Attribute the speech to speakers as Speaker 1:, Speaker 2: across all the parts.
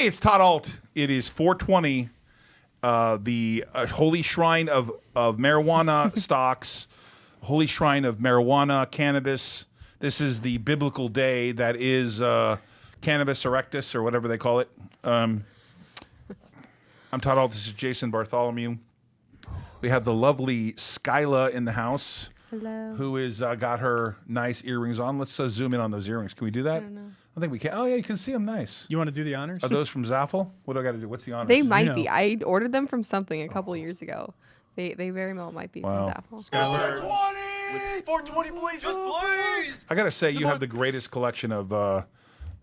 Speaker 1: Hey, it's Todd Ault. It is 420, the holy shrine of marijuana stocks, holy shrine of marijuana, cannabis. This is the biblical day that is Cannabis Erectus, or whatever they call it. I'm Todd Ault. This is Jason Bartholomew. We have the lovely Skyla in the house.
Speaker 2: Hello.
Speaker 1: Who is got her nice earrings on. Let's zoom in on those earrings. Can we do that?
Speaker 2: I don't know.
Speaker 1: I think we can. Oh, yeah, you can see them nice.
Speaker 3: You want to do the honors?
Speaker 1: Are those from Zaffel? What do I got to do? What's the honors?
Speaker 2: They might
Speaker 3: know.
Speaker 2: be. I ordered them from something a couple years ago. They very well might be
Speaker 1: Wow.
Speaker 2: from Zaffel.
Speaker 4: 420, please, just please.
Speaker 1: I got to say, you have the greatest collection of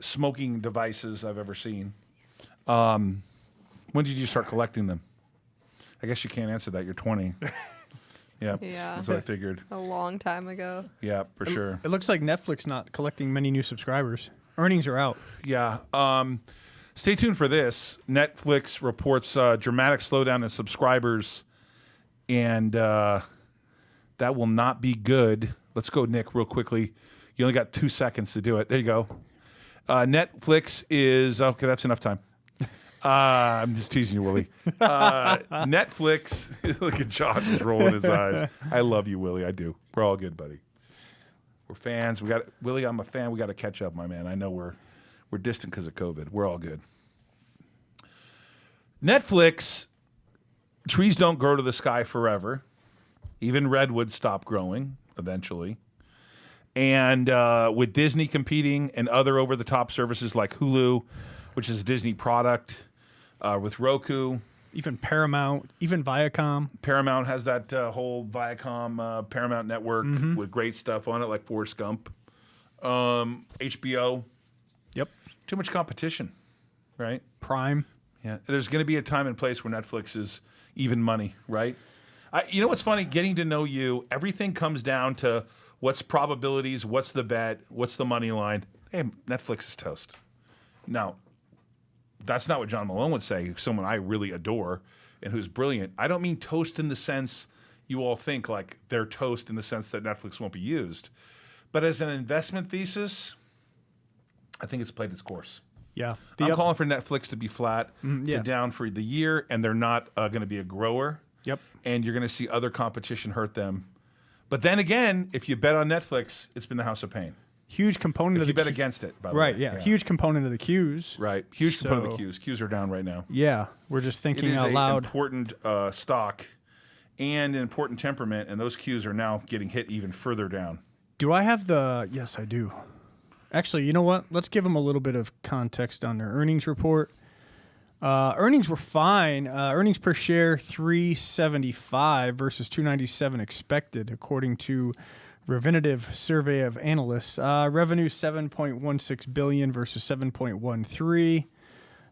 Speaker 1: smoking devices I've ever seen. When did you start collecting them? I guess you can't answer that. You're 20. Yeah, that's what I figured.
Speaker 2: A long time ago.
Speaker 1: Yeah, for sure.
Speaker 3: It looks like Netflix not collecting many new subscribers. Earnings are out.
Speaker 1: Yeah. Stay tuned for this. Netflix reports dramatic slowdown in subscribers, and that will not be good. Let's go, Nick, real quickly. You only got 2 seconds to do it. There you go. Netflix is... Okay, that's enough time. I'm just teasing you, Willie. Netflix... Look at Josh, he's rolling his eyes. I love you, Willie. I do. We're all good, buddy. We're fans. Willie, I'm a fan. We got to catch up, my man. I know we're distant because of COVID. We're all good. Netflix, trees don't grow to the sky forever. Even redwoods stop growing eventually. And with Disney competing and other over-the-top services like Hulu, which is a Disney product, with Roku.
Speaker 3: Even Paramount, even Viacom.
Speaker 1: Paramount has that whole Viacom Paramount network with great stuff on it, like Forrest Gump. HBO.
Speaker 3: Yep.
Speaker 1: Too much competition, right?
Speaker 3: Prime.
Speaker 1: Yeah. There's going to be a time and place where Netflix is even money, right? You know what's funny? Getting to know you, everything comes down to what's probabilities, what's the bet, what's the money line. Hey, Netflix is toast. Now, that's not what John Malone would say, someone I really adore and who's brilliant. I don't mean toast in the sense you all think like they're toast in the sense that Netflix won't be used. But as an investment thesis, I think it's played its course.
Speaker 3: Yeah.
Speaker 1: I'm calling for Netflix to be flat,
Speaker 3: yeah.
Speaker 1: to down for the year, and they're not going to be a grower.
Speaker 3: Yep.
Speaker 1: And you're going to see other competition hurt them. But then again, if you bet on Netflix, it's been the house of pain.
Speaker 3: Huge component
Speaker 1: If
Speaker 3: of
Speaker 1: you
Speaker 3: the
Speaker 1: bet against it, by the
Speaker 3: Right,
Speaker 1: way.
Speaker 3: yeah. Huge component of the queues.
Speaker 1: Right. Huge component of the
Speaker 3: So-
Speaker 1: Qs. Qs are down right now.
Speaker 3: Yeah. We're just
Speaker 1: It
Speaker 3: thinking
Speaker 1: is
Speaker 3: out
Speaker 1: an
Speaker 3: loud.
Speaker 1: important stock and an important temperament, and those Qs are now getting hit even further down.
Speaker 3: Do I have the... Yes, I do. Actually, you know what? Let's give them a little bit of context on their earnings report. Earnings were fine. Earnings per share, $3.75 versus $2.97 expected, according to Refinitiv survey of analysts. Revenue $7.16 billion versus $7.13.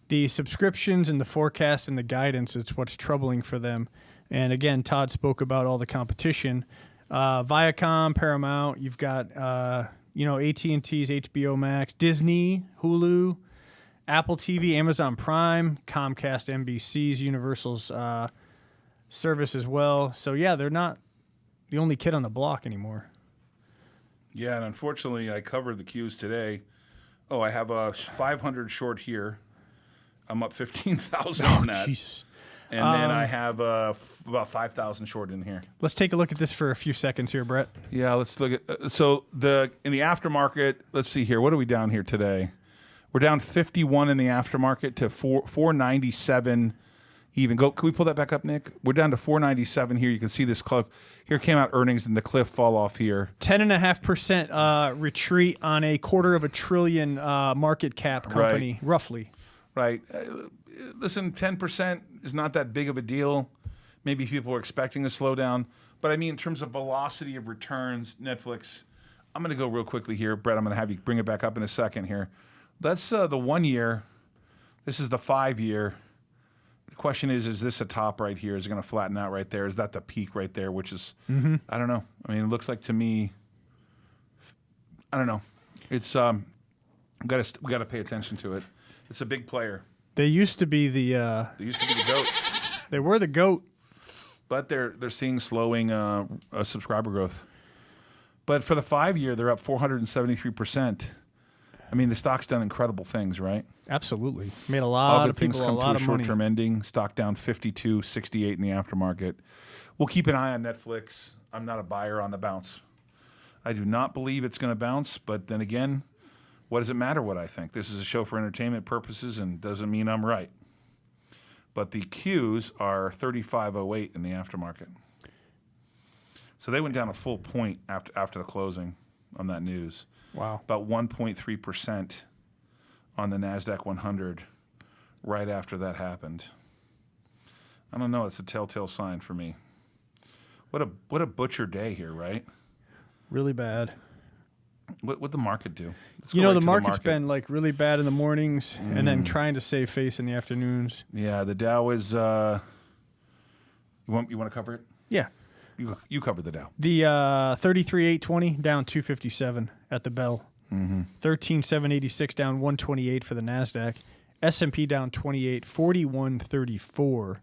Speaker 3: The subscriptions and the forecast and the guidance is what's troubling for them. And again, Todd spoke about all the competition. Viacom, Paramount, you've got AT&T's HBO Max, Disney, Hulu, Apple TV, Amazon Prime, Comcast, NBC's, Universal's service as well. So yeah, they're not the only kid on the block anymore.
Speaker 1: Yeah, and unfortunately, I covered the Qs today. Oh, I have a 500 short here. I'm up 15,000 on that.
Speaker 3: Jesus.
Speaker 1: And then I have about 5,000 short in here.
Speaker 3: Let's take a look at this for a few seconds here, Brett.
Speaker 1: Yeah, let's look at so in the aftermarket. Let's see here. What are we down here today? We're down 51 in the aftermarket to 497 even. Can we pull that back up, Nick? We're down to 497 here. You can see this cliff. Here came out earnings and the cliff fall off here.
Speaker 3: 10.5% retreat on a $250 billion market cap company, roughly.
Speaker 1: Right. Listen, 10% is not that big of a deal. Maybe people are expecting a slowdown. But I mean, in terms of velocity of returns, Netflix, I'm going to go real quickly here. Brett, I'm going to have you bring it back up in a second here. That's the 1 year. This is the 5 year. The question is this a top right here? Is it going to flatten out right there? Is that the peak right there, which is, I don't know. I mean, it looks like to me, I don't know. It's, we got to pay attention to it. It's a big player.
Speaker 3: They used to be the
Speaker 1: They used to be the GOAT.
Speaker 3: they were the GOAT.
Speaker 1: But they're seeing slowing subscriber growth. But for the 5 year, they're up 473%. I mean, the stock's done incredible things, right?
Speaker 3: Absolutely. Made a
Speaker 1: All
Speaker 3: lot
Speaker 1: good
Speaker 3: of
Speaker 1: things
Speaker 3: people a
Speaker 1: come
Speaker 3: lot
Speaker 1: to a
Speaker 3: of money.
Speaker 1: short-term ending. Stock down 52.68 in the aftermarket. We'll keep an eye on Netflix. I'm not a buyer on the bounce. I do not believe it's going to bounce, but then again, what does it matter what I think? This is a show for entertainment purposes and doesn't mean I'm right. But the Qs are 35.08 in the aftermarket. So they went down a full point after the closing on that news.
Speaker 3: Wow.
Speaker 1: About 1.3% on the NASDAQ 100 right after that happened. I don't know. It's a telltale sign for me. What a butcher day here, right?
Speaker 3: Really bad.
Speaker 1: What'd the market do? Let's
Speaker 3: You
Speaker 1: go
Speaker 3: know,
Speaker 1: right
Speaker 3: the
Speaker 1: to
Speaker 3: market's been like really bad in the mornings and then
Speaker 1: Mm.
Speaker 3: trying to save face in the afternoons.
Speaker 1: Yeah, the Dow is. You want to cover it?
Speaker 3: Yeah.
Speaker 1: You cover the Dow.
Speaker 3: The 33,820 down 257 at the bell. 13,786 down 128 for the NASDAQ. S&P down 28, 41.34.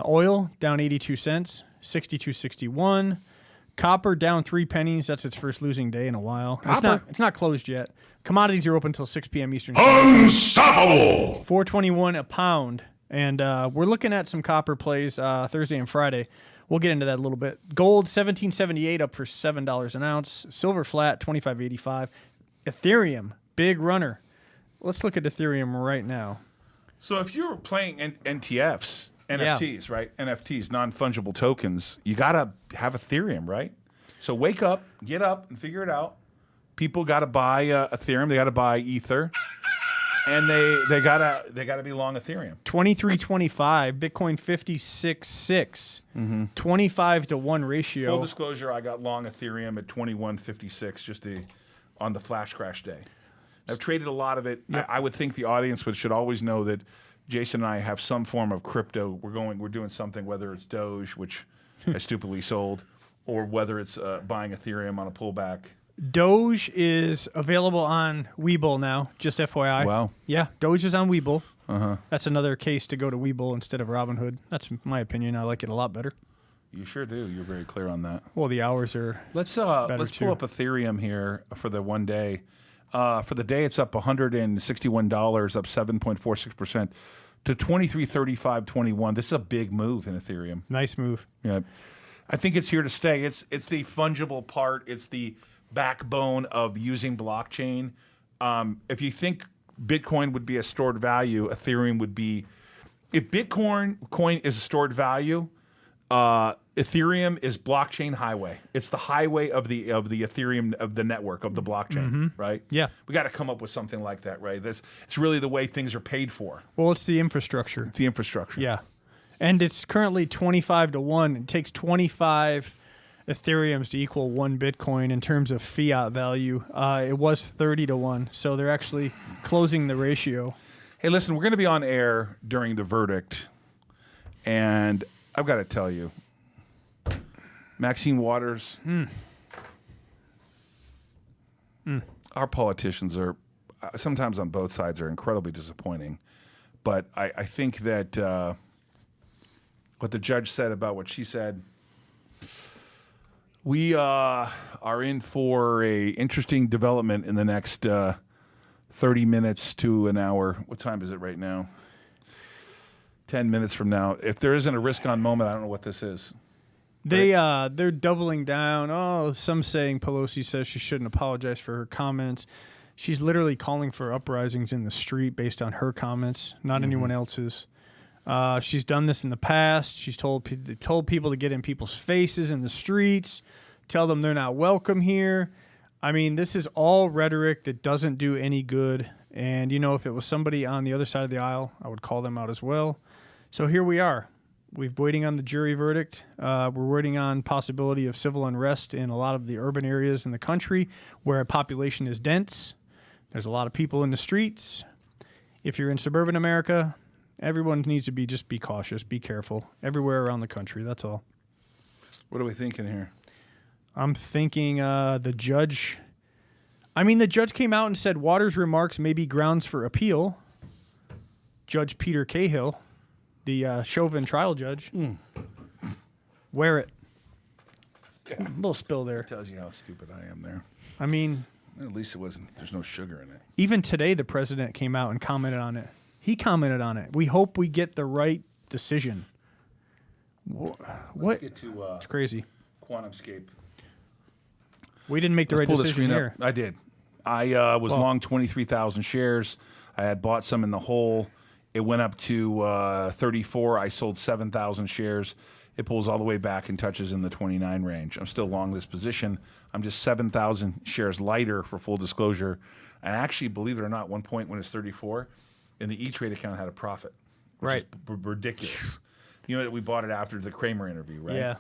Speaker 3: Oil down 82 cents, 62.61. Copper down 3 pennies. That's its first losing day in a while. It's not closed yet. Commodities are open until 6 p.m. Eastern Standard.
Speaker 4: Unstoppable!
Speaker 3: 421 a pound. And we're looking at some copper plays Thursday and Friday. We'll get into that a little bit. Gold, $17.78 up for $7 an ounce. Silver flat, $25.85. Ethereum, big runner. Let's look at Ethereum right now.
Speaker 1: So if you're playing NTFs, NFTs, right? NFTs, non-fungible tokens, you got to have Ethereum, right? So wake up, get up, and figure it out. People got to buy Ethereum. They got to buy Ether. And they gotta be long Ethereum.
Speaker 3: 23.25, Bitcoin 56.6, 25-to-1 ratio.
Speaker 1: Full disclosure, I got long Ethereum at 21.56 on the flash crash day. I've traded a lot of it.
Speaker 3: Yeah.
Speaker 1: I would think the audience should always know that Jason and I have some form of crypto. We're doing something, whether it's Doge, which I stupidly sold, or whether it's buying Ethereum on a pullback.
Speaker 3: Doge is available on WeBull now, just FYI.
Speaker 1: Wow.
Speaker 3: Yeah, Doge is on WeBull.
Speaker 1: Uh-huh.
Speaker 3: That's another case to go to WeBull instead of Robinhood. That's my opinion. I like it a lot better.
Speaker 1: You sure do. You're very clear on that.
Speaker 3: Well, the hours are
Speaker 1: Let's
Speaker 3: too.
Speaker 1: pull up Ethereum here for the one day. For the day, it's up $161, up 7.46% to 2335.21. This is a big move in Ethereum.
Speaker 3: nice move.
Speaker 1: Yeah, I think it's here to stay. It's the fungible part. It's the backbone of using blockchain. If you think Bitcoin would be a stored value, Ethereum would be. If Bitcoin is a stored value, Ethereum is blockchain highway. It's the highway of the Ethereum, of the network, of the blockchain, right?
Speaker 3: Yeah.
Speaker 1: We got to come up with something like that, right? It's really the way things are paid for.
Speaker 3: Well, it's the infrastructure.
Speaker 1: It's the infrastructure.
Speaker 3: Yeah. And it's currently 25-to-1. It takes 25 Ethereums to equal 1 Bitcoin in terms of fiat value. It was 30-to-1, so they're actually closing the ratio.
Speaker 1: Hey, listen, we're going to be on air during the verdict, and I've got to tell you, Maxine Waters, our politicians are, sometimes on both sides, are incredibly disappointing. But I think that what the judge said about what she said, we are in for a interesting development in the next 30 minutes to an hour. What time is it right now? 10 minutes from now. If there isn't a risk-on moment, I don't know what this is.
Speaker 3: They're doubling down. Oh, some saying Pelosi says she shouldn't apologize for her comments. She's literally calling for uprisings in the street based on her comments, not anyone else's. She's done this in the past. She's told people to get in people's faces in the streets, tell them they're not welcome here. I mean, this is all rhetoric that doesn't do any good. And, you know, if it was somebody on the other side of the aisle, I would call them out as well. So here we are. We're waiting on the jury verdict. We're waiting on possibility of civil unrest in a lot of the urban areas in the country where a population is dense. There's a lot of people in the streets. If you're in suburban America, everyone needs to just be cautious, be careful. Everywhere around the country, that's all.
Speaker 1: What are we thinking here?
Speaker 3: I'm thinking the judge came out and said Waters' remarks may be grounds for appeal. Judge Peter Cahill, the Chauvin trial judge. Wear it. A little spill there.
Speaker 1: Tells you how stupid I am there.
Speaker 3: I mean,
Speaker 1: At least it wasn't. There's no sugar in it.
Speaker 3: Even today, the president came out and commented on it. He commented on it. We hope we get the right decision. What?
Speaker 1: Let's get to
Speaker 3: It's crazy.
Speaker 1: QuantumScape.
Speaker 3: We didn't make the right
Speaker 1: Pull the
Speaker 3: decision
Speaker 1: screen
Speaker 3: here.
Speaker 1: up. I did. I was long 23,000 shares. I had bought some in the hole. It went up to 34. I sold 7,000 shares. It pulls all the way back and touches in the 29 range. I'm still long this position. I'm just 7,000 shares lighter for full disclosure. And actually, believe it or not, one point when it's 34, and the E-Trade account had a profit. Which is ridiculous. You know that we bought it after the Kramer interview, right?
Speaker 3: Yeah.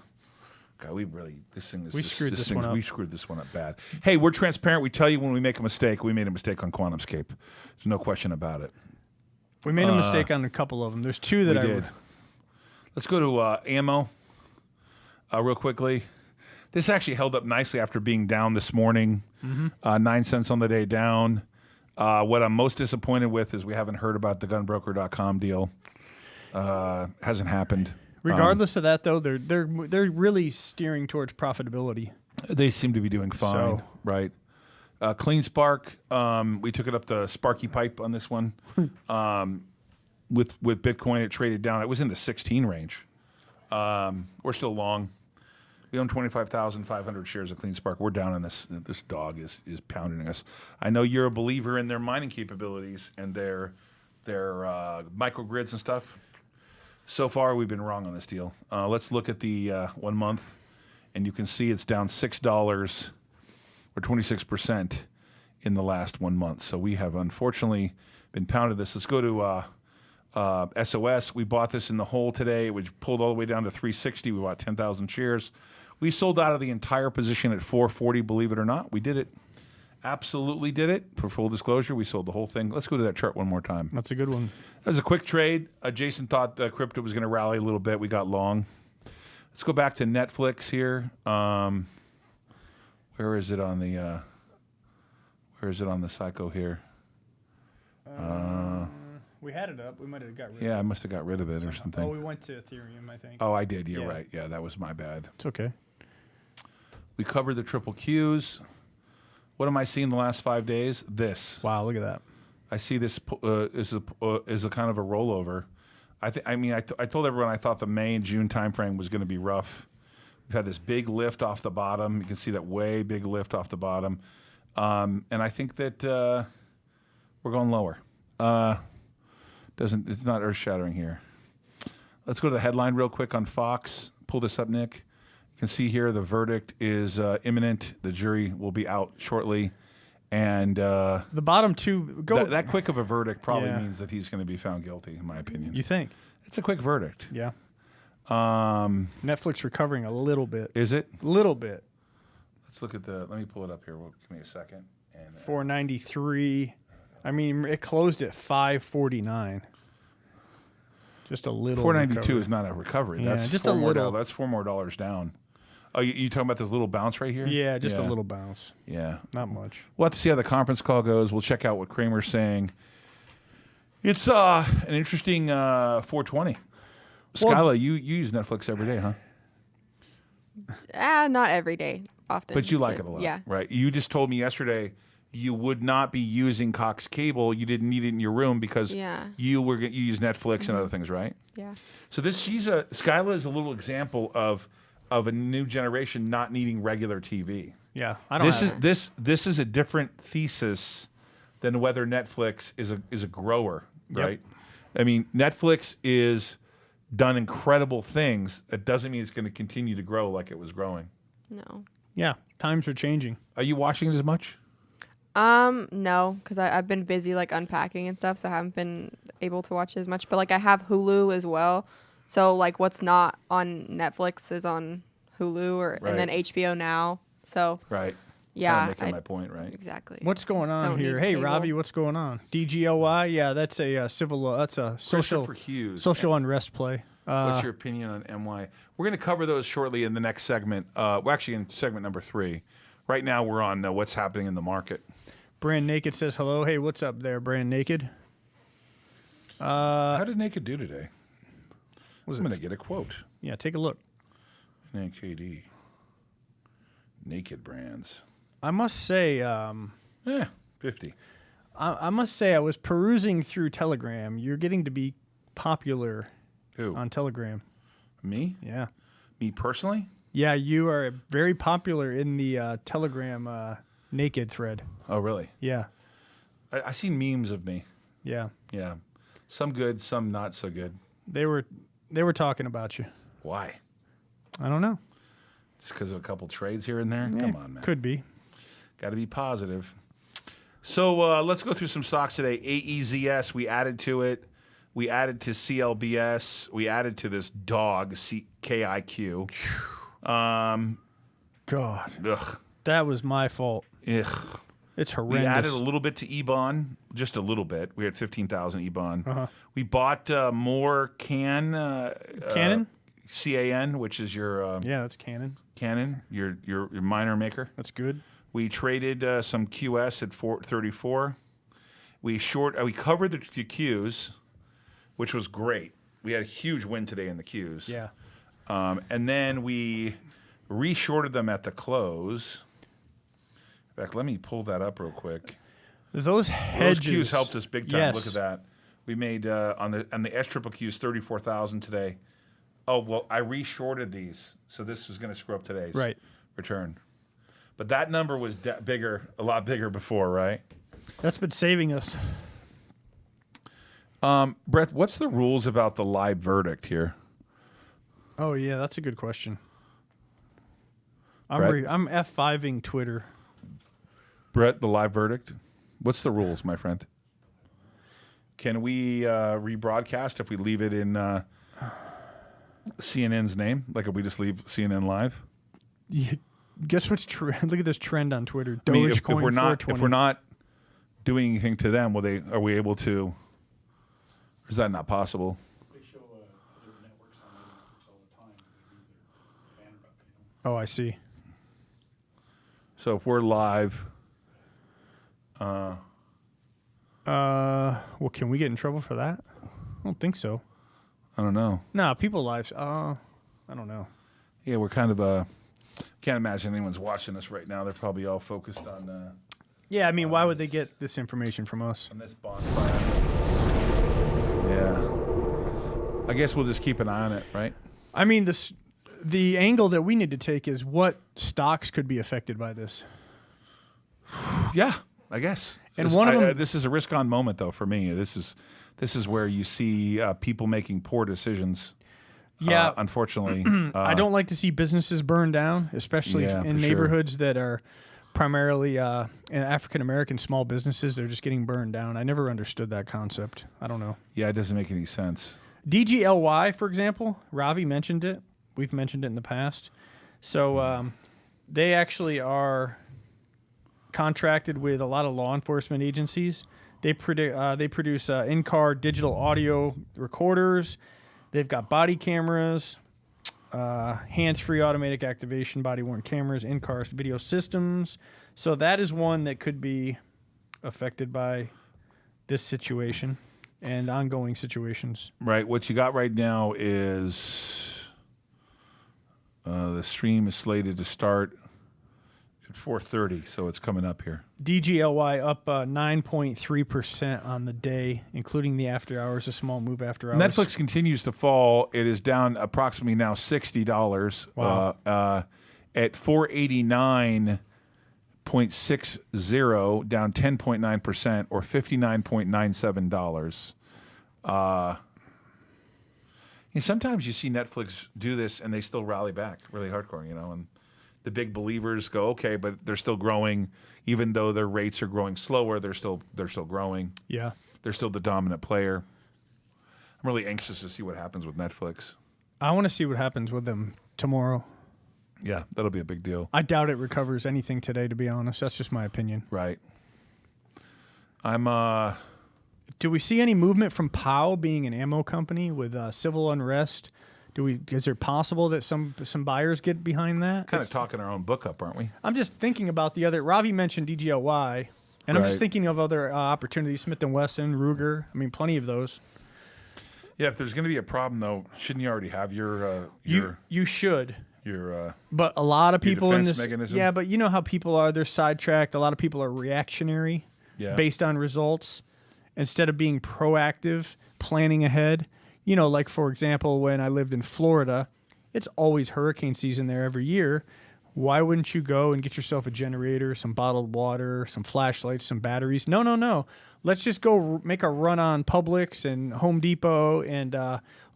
Speaker 1: God, we really, this thing is
Speaker 3: We screwed this one up.
Speaker 1: We screwed this one up bad. Hey, we're transparent. We tell you when we make a mistake. We made a mistake on QuantumScape. There's no question about it.
Speaker 3: We made a mistake on a couple of them. There's two that
Speaker 1: We did. Let's go to ammo real quickly. This actually held up nicely after being down this morning. 9 cents on the day down. What I'm most disappointed with is we haven't heard about the gunbroker.com deal. Hasn't happened.
Speaker 3: Regardless of that, though, they're really steering towards profitability.
Speaker 1: They seem to be doing fine,
Speaker 3: So-
Speaker 1: right? Clean Spark, we took it up the Sparky pipe on this one. With Bitcoin, it traded down. It was in the 16 range. We're still long. We own 25,500 shares of Clean Spark. We're down in this. This dog is pounding us. I know you're a believer in their mining capabilities and their microgrids and stuff. So far, we've been wrong on this deal. Let's look at the 1 month, and you can see it's down $6 or 26% in the last 1 month. So we have unfortunately been pounded this. Let's go to SOS. We bought this in the hole today. It was pulled all the way down to 360. We bought 10,000 shares. We sold out of the entire position at 440, believe it or not. We did it. Absolutely did it. For full disclosure, we sold the whole thing. Let's go to that chart one more time.
Speaker 3: That's a good one.
Speaker 1: That was a quick trade. Jason thought crypto was going to rally a little bit. We got long. Let's go back to Netflix here. Where is it on the psycho here?
Speaker 3: We had it up. We might have got rid of it.
Speaker 1: Yeah, I must have got rid of it or something.
Speaker 3: Oh, we went to Ethereum, I think.
Speaker 1: Oh, I did. You're
Speaker 3: Yeah.
Speaker 1: right. Yeah, that was my bad.
Speaker 3: It's okay.
Speaker 1: We covered the triple Qs. What am I seeing the last 5 days? This.
Speaker 3: Wow, look at that.
Speaker 1: I see this is a kind of a rollover. I told everyone I thought the May and June timeframe was going to be rough. We've had this big lift off the bottom. You can see that way big lift off the bottom, and I think that we're going lower. It's not earth shattering here. Let's go to the headline real quick on Fox. Pull this up, Nick. You can see here the verdict is imminent. The jury will be out shortly. And
Speaker 3: The bottom two go.
Speaker 1: that quick of a verdict probably
Speaker 3: Yeah.
Speaker 1: means that he's going to be found guilty, in my opinion.
Speaker 3: You think?
Speaker 1: It's a quick verdict.
Speaker 3: Yeah. Netflix recovering a little bit.
Speaker 1: Is it?
Speaker 3: Little bit.
Speaker 1: Let's look at let me pull it up here. Give me a second. And
Speaker 3: 493. I mean, it closed at 549. Just a little.
Speaker 1: 492
Speaker 3: recovery.
Speaker 1: is not a recovery.
Speaker 3: Yeah,
Speaker 1: That's
Speaker 3: just
Speaker 1: $4
Speaker 3: a
Speaker 1: more
Speaker 3: little.
Speaker 1: That's $4 more down. Oh, you talking about this little bounce right here?
Speaker 3: Yeah, just a little bounce.
Speaker 1: Yeah.
Speaker 3: Not much.
Speaker 1: We'll have to see how the conference call goes. We'll check out what Kramer's saying. It's an interesting 420. Skyla, you use Netflix every day, huh?
Speaker 2: Not every day, often.
Speaker 1: But you like it a lot,
Speaker 2: Yeah.
Speaker 1: right? You just told me yesterday you would not be using Cox Cable. You didn't need it in your room because
Speaker 2: Yeah.
Speaker 1: you use Netflix and other things, right?
Speaker 2: Yeah.
Speaker 1: So Skyla is a little example of a new generation not needing regular TV.
Speaker 3: Yeah, I don't.
Speaker 1: This is a different thesis than whether Netflix is a grower, right? I mean, Netflix is done incredible things. That doesn't mean it's going to continue to grow like it was growing.
Speaker 2: No.
Speaker 3: Yeah, times are changing.
Speaker 1: Are you watching it as much?
Speaker 2: No, because I've been busy like unpacking and stuff, so I haven't been able to watch it as much. But like I have Hulu as well, so like what's not on Netflix is on Hulu and then
Speaker 1: Right.
Speaker 2: HBO now. So
Speaker 1: Right.
Speaker 2: yeah,
Speaker 1: Making my point, right?
Speaker 2: exactly.
Speaker 3: What's going on
Speaker 2: Don't
Speaker 3: here?
Speaker 2: need
Speaker 3: Hey,
Speaker 2: cable.
Speaker 3: Ravi, what's going on? DGOI? Yeah, that's a civil. That's a social
Speaker 1: Christopher Hughes.
Speaker 3: social unrest play.
Speaker 1: What's your opinion on MY? We're going to cover those shortly in the next segment. We're actually in segment number 3. Right now, we're on what's happening in the market.
Speaker 3: Brand Naked says hello. Hey, what's up there, Brand Naked?
Speaker 1: How did Naked do today? I'm going to get a quote.
Speaker 3: Yeah, take a look.
Speaker 1: NKD. Naked Brands.
Speaker 3: I must say,
Speaker 1: 50.
Speaker 3: I must say, I was perusing through Telegram. You're getting to be popular
Speaker 1: Who?
Speaker 3: on Telegram.
Speaker 1: Me?
Speaker 3: Yeah.
Speaker 1: Me personally?
Speaker 3: Yeah, you are very popular in the Telegram naked thread.
Speaker 1: Oh, really?
Speaker 3: Yeah.
Speaker 1: I seen memes of me.
Speaker 3: Yeah.
Speaker 1: Yeah. Some good, some not so good.
Speaker 3: They were talking about you.
Speaker 1: Why?
Speaker 3: I don't know.
Speaker 1: Just because of a couple trades here and there? Come on, man.
Speaker 3: Could be.
Speaker 1: Got to be positive. So let's go through some stocks today. AEZS, we added to it. We added to CLBS. We added to this dog, KIQ.
Speaker 3: God.
Speaker 1: Ugh.
Speaker 3: That was my fault.
Speaker 1: Ugh.
Speaker 3: It's
Speaker 1: We
Speaker 3: horrendous.
Speaker 1: added a little bit to EBON, just a little bit. We had 15,000 EBON.
Speaker 3: Uh-huh.
Speaker 1: We bought more
Speaker 3: Canon?
Speaker 1: CAN, which is your
Speaker 3: Yeah, that's Canon.
Speaker 1: Canon, your miner maker.
Speaker 3: That's good.
Speaker 1: We traded some QS at 434. We covered the Qs, which was great. We had a huge win today in the Qs.
Speaker 3: Yeah.
Speaker 1: And then we re-shorted them at the close. In fact, let me pull that up real quick.
Speaker 3: Those hedges.
Speaker 1: Those Qs helped us big time.
Speaker 3: Yes.
Speaker 1: Look at that. We made on the S triple Qs 34,000 today. Oh well, I re-shorted these, so this was going to screw up today's return. But that number was a lot bigger before, right?
Speaker 3: That's been saving us.
Speaker 1: Brett, what's the rules about the live verdict here?
Speaker 3: Oh, yeah, that's a good question.
Speaker 1: Brett?
Speaker 3: I'm F5ing Twitter.
Speaker 1: Brett, the live verdict? What's the rules, my friend? Can we rebroadcast if we leave it in CNN's name? Like if we just leave CNN live?
Speaker 3: Yeah, guess what's trend? Look at this trend on Twitter.
Speaker 1: I mean,
Speaker 3: Dogecoin
Speaker 1: if we're not doing anything to them, are we able to? Or is that not possible?
Speaker 5: They show their networks on other networks all the time. They do their banner up,
Speaker 3: Oh, I see.
Speaker 1: So if we're live,
Speaker 3: Well, can we get in trouble for that? I don't think so.
Speaker 1: I don't know.
Speaker 3: Nah, people lives. I don't know.
Speaker 1: Yeah, we're kind of can't imagine anyone's watching us right now. They're probably all focused on
Speaker 3: Yeah, I mean, why would they get this information from us?
Speaker 1: this bonfire. Yeah. I guess we'll just keep an eye on it, right?
Speaker 3: I mean, the angle that we need to take is what stocks could be affected by this.
Speaker 1: Yeah, I guess.
Speaker 3: And one of them-
Speaker 1: this is a risk-on moment, though, for me. This is where you see people making poor decisions.
Speaker 3: Yeah.
Speaker 1: Unfortunately,
Speaker 3: I don't like to see businesses burn down, especially
Speaker 1: Yeah,
Speaker 3: in
Speaker 1: for sure.
Speaker 3: neighborhoods that are primarily African American small businesses. They're just getting burned down. I never understood that concept. I don't know.
Speaker 1: Yeah, it doesn't make any sense.
Speaker 3: DGLY, for example, Ravi mentioned it. We've mentioned it in the past. So they actually are contracted with a lot of law enforcement agencies. They produce in-car digital audio recorders. They've got body cameras, hands-free automatic activation, body-worn cameras, in-car video systems. So that is one that could be affected by this situation and ongoing situations.
Speaker 1: Right. What you got right now is the stream is slated to start at 4:30, so it's coming up here.
Speaker 3: DGLY up 9.3% on the day, including the after hours, a small move after hours.
Speaker 1: Netflix continues to fall. It is down approximately now $60.
Speaker 3: Wow.
Speaker 1: At 489.60, down 10.9%, or $59.97. Sometimes you see Netflix do this and they still rally back really hardcore, and the big believers go, okay, but they're still growing, even though their rates are growing slower. They're still growing.
Speaker 3: Yeah.
Speaker 1: They're still the dominant player. I'm really anxious to see what happens with Netflix.
Speaker 3: I want to see what happens with them tomorrow.
Speaker 1: Yeah, that'll be a big deal.
Speaker 3: I doubt it recovers anything today, to be honest. That's just my opinion.
Speaker 1: Right. I'm
Speaker 3: Do we see any movement from Powell being an ammo company with civil unrest? Is it possible that some buyers get behind that?
Speaker 1: kind of talking our own book up, aren't we?
Speaker 3: I'm just thinking about the other. Ravi mentioned DGLY, and I'm just
Speaker 1: Right.
Speaker 3: thinking of other opportunities. Smith & Wesson, Ruger. I mean, plenty of those.
Speaker 1: Yeah, if there's going to be a problem, though, shouldn't you already have your
Speaker 3: You should. But a lot of
Speaker 1: Your
Speaker 3: people in
Speaker 1: defense
Speaker 3: this,
Speaker 1: mechanism?
Speaker 3: yeah. But you know how people are; they're sidetracked. A lot of people are reactionary,
Speaker 1: Yeah.
Speaker 3: based on results, instead of being proactive, planning ahead. You know, like for example, when I lived in Florida, it's always hurricane season there every year. Why wouldn't you go and get yourself a generator, some bottled water, some flashlights, some batteries? No, no, no. Let's just go make a run on Publix and Home Depot and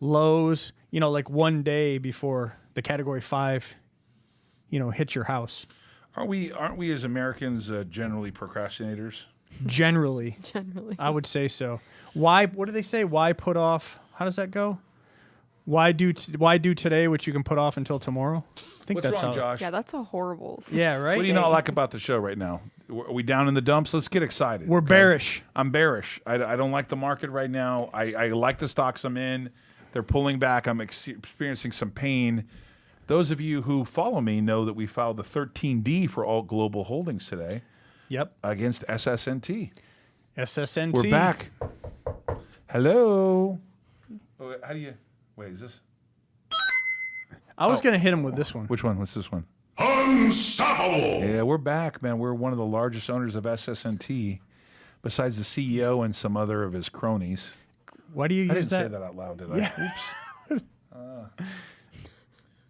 Speaker 3: Lowe's, you know, like one day before the Category 5, you know, hits your house.
Speaker 1: Aren't we as Americans generally procrastinators?
Speaker 3: Generally,
Speaker 2: Generally.
Speaker 3: I would say so. Why? What do they say? Why put off? How does that go? Why do today what you can put off until tomorrow? I think
Speaker 1: What's
Speaker 3: that's
Speaker 1: wrong,
Speaker 3: how.
Speaker 1: Josh?
Speaker 2: Yeah, that's a horrible.
Speaker 3: Yeah, right.
Speaker 1: What do you not like about the show right now? Are we down in the dumps? Let's get excited.
Speaker 3: We're
Speaker 1: okay?
Speaker 3: bearish.
Speaker 1: I'm bearish. I don't like the market right now. I like the stocks I'm in. They're pulling back. I'm experiencing some pain. Those of you who follow me know that we filed the 13D for Ault Global Holdings today
Speaker 3: Yep.
Speaker 1: against SSNT.
Speaker 3: SSNT.
Speaker 1: We're back. Hello. Oh, how do you... Wait, is this...
Speaker 3: I was gonna hit him with this one.
Speaker 1: Which one? What's this one?
Speaker 4: Unstoppable!
Speaker 1: Yeah, we're back, man. We're one of the largest owners of SSNT, besides the CEO and some other of his cronies.
Speaker 3: Why do you
Speaker 1: I
Speaker 3: use
Speaker 1: didn't say that out loud, did I?
Speaker 3: Yeah.
Speaker 1: Oops.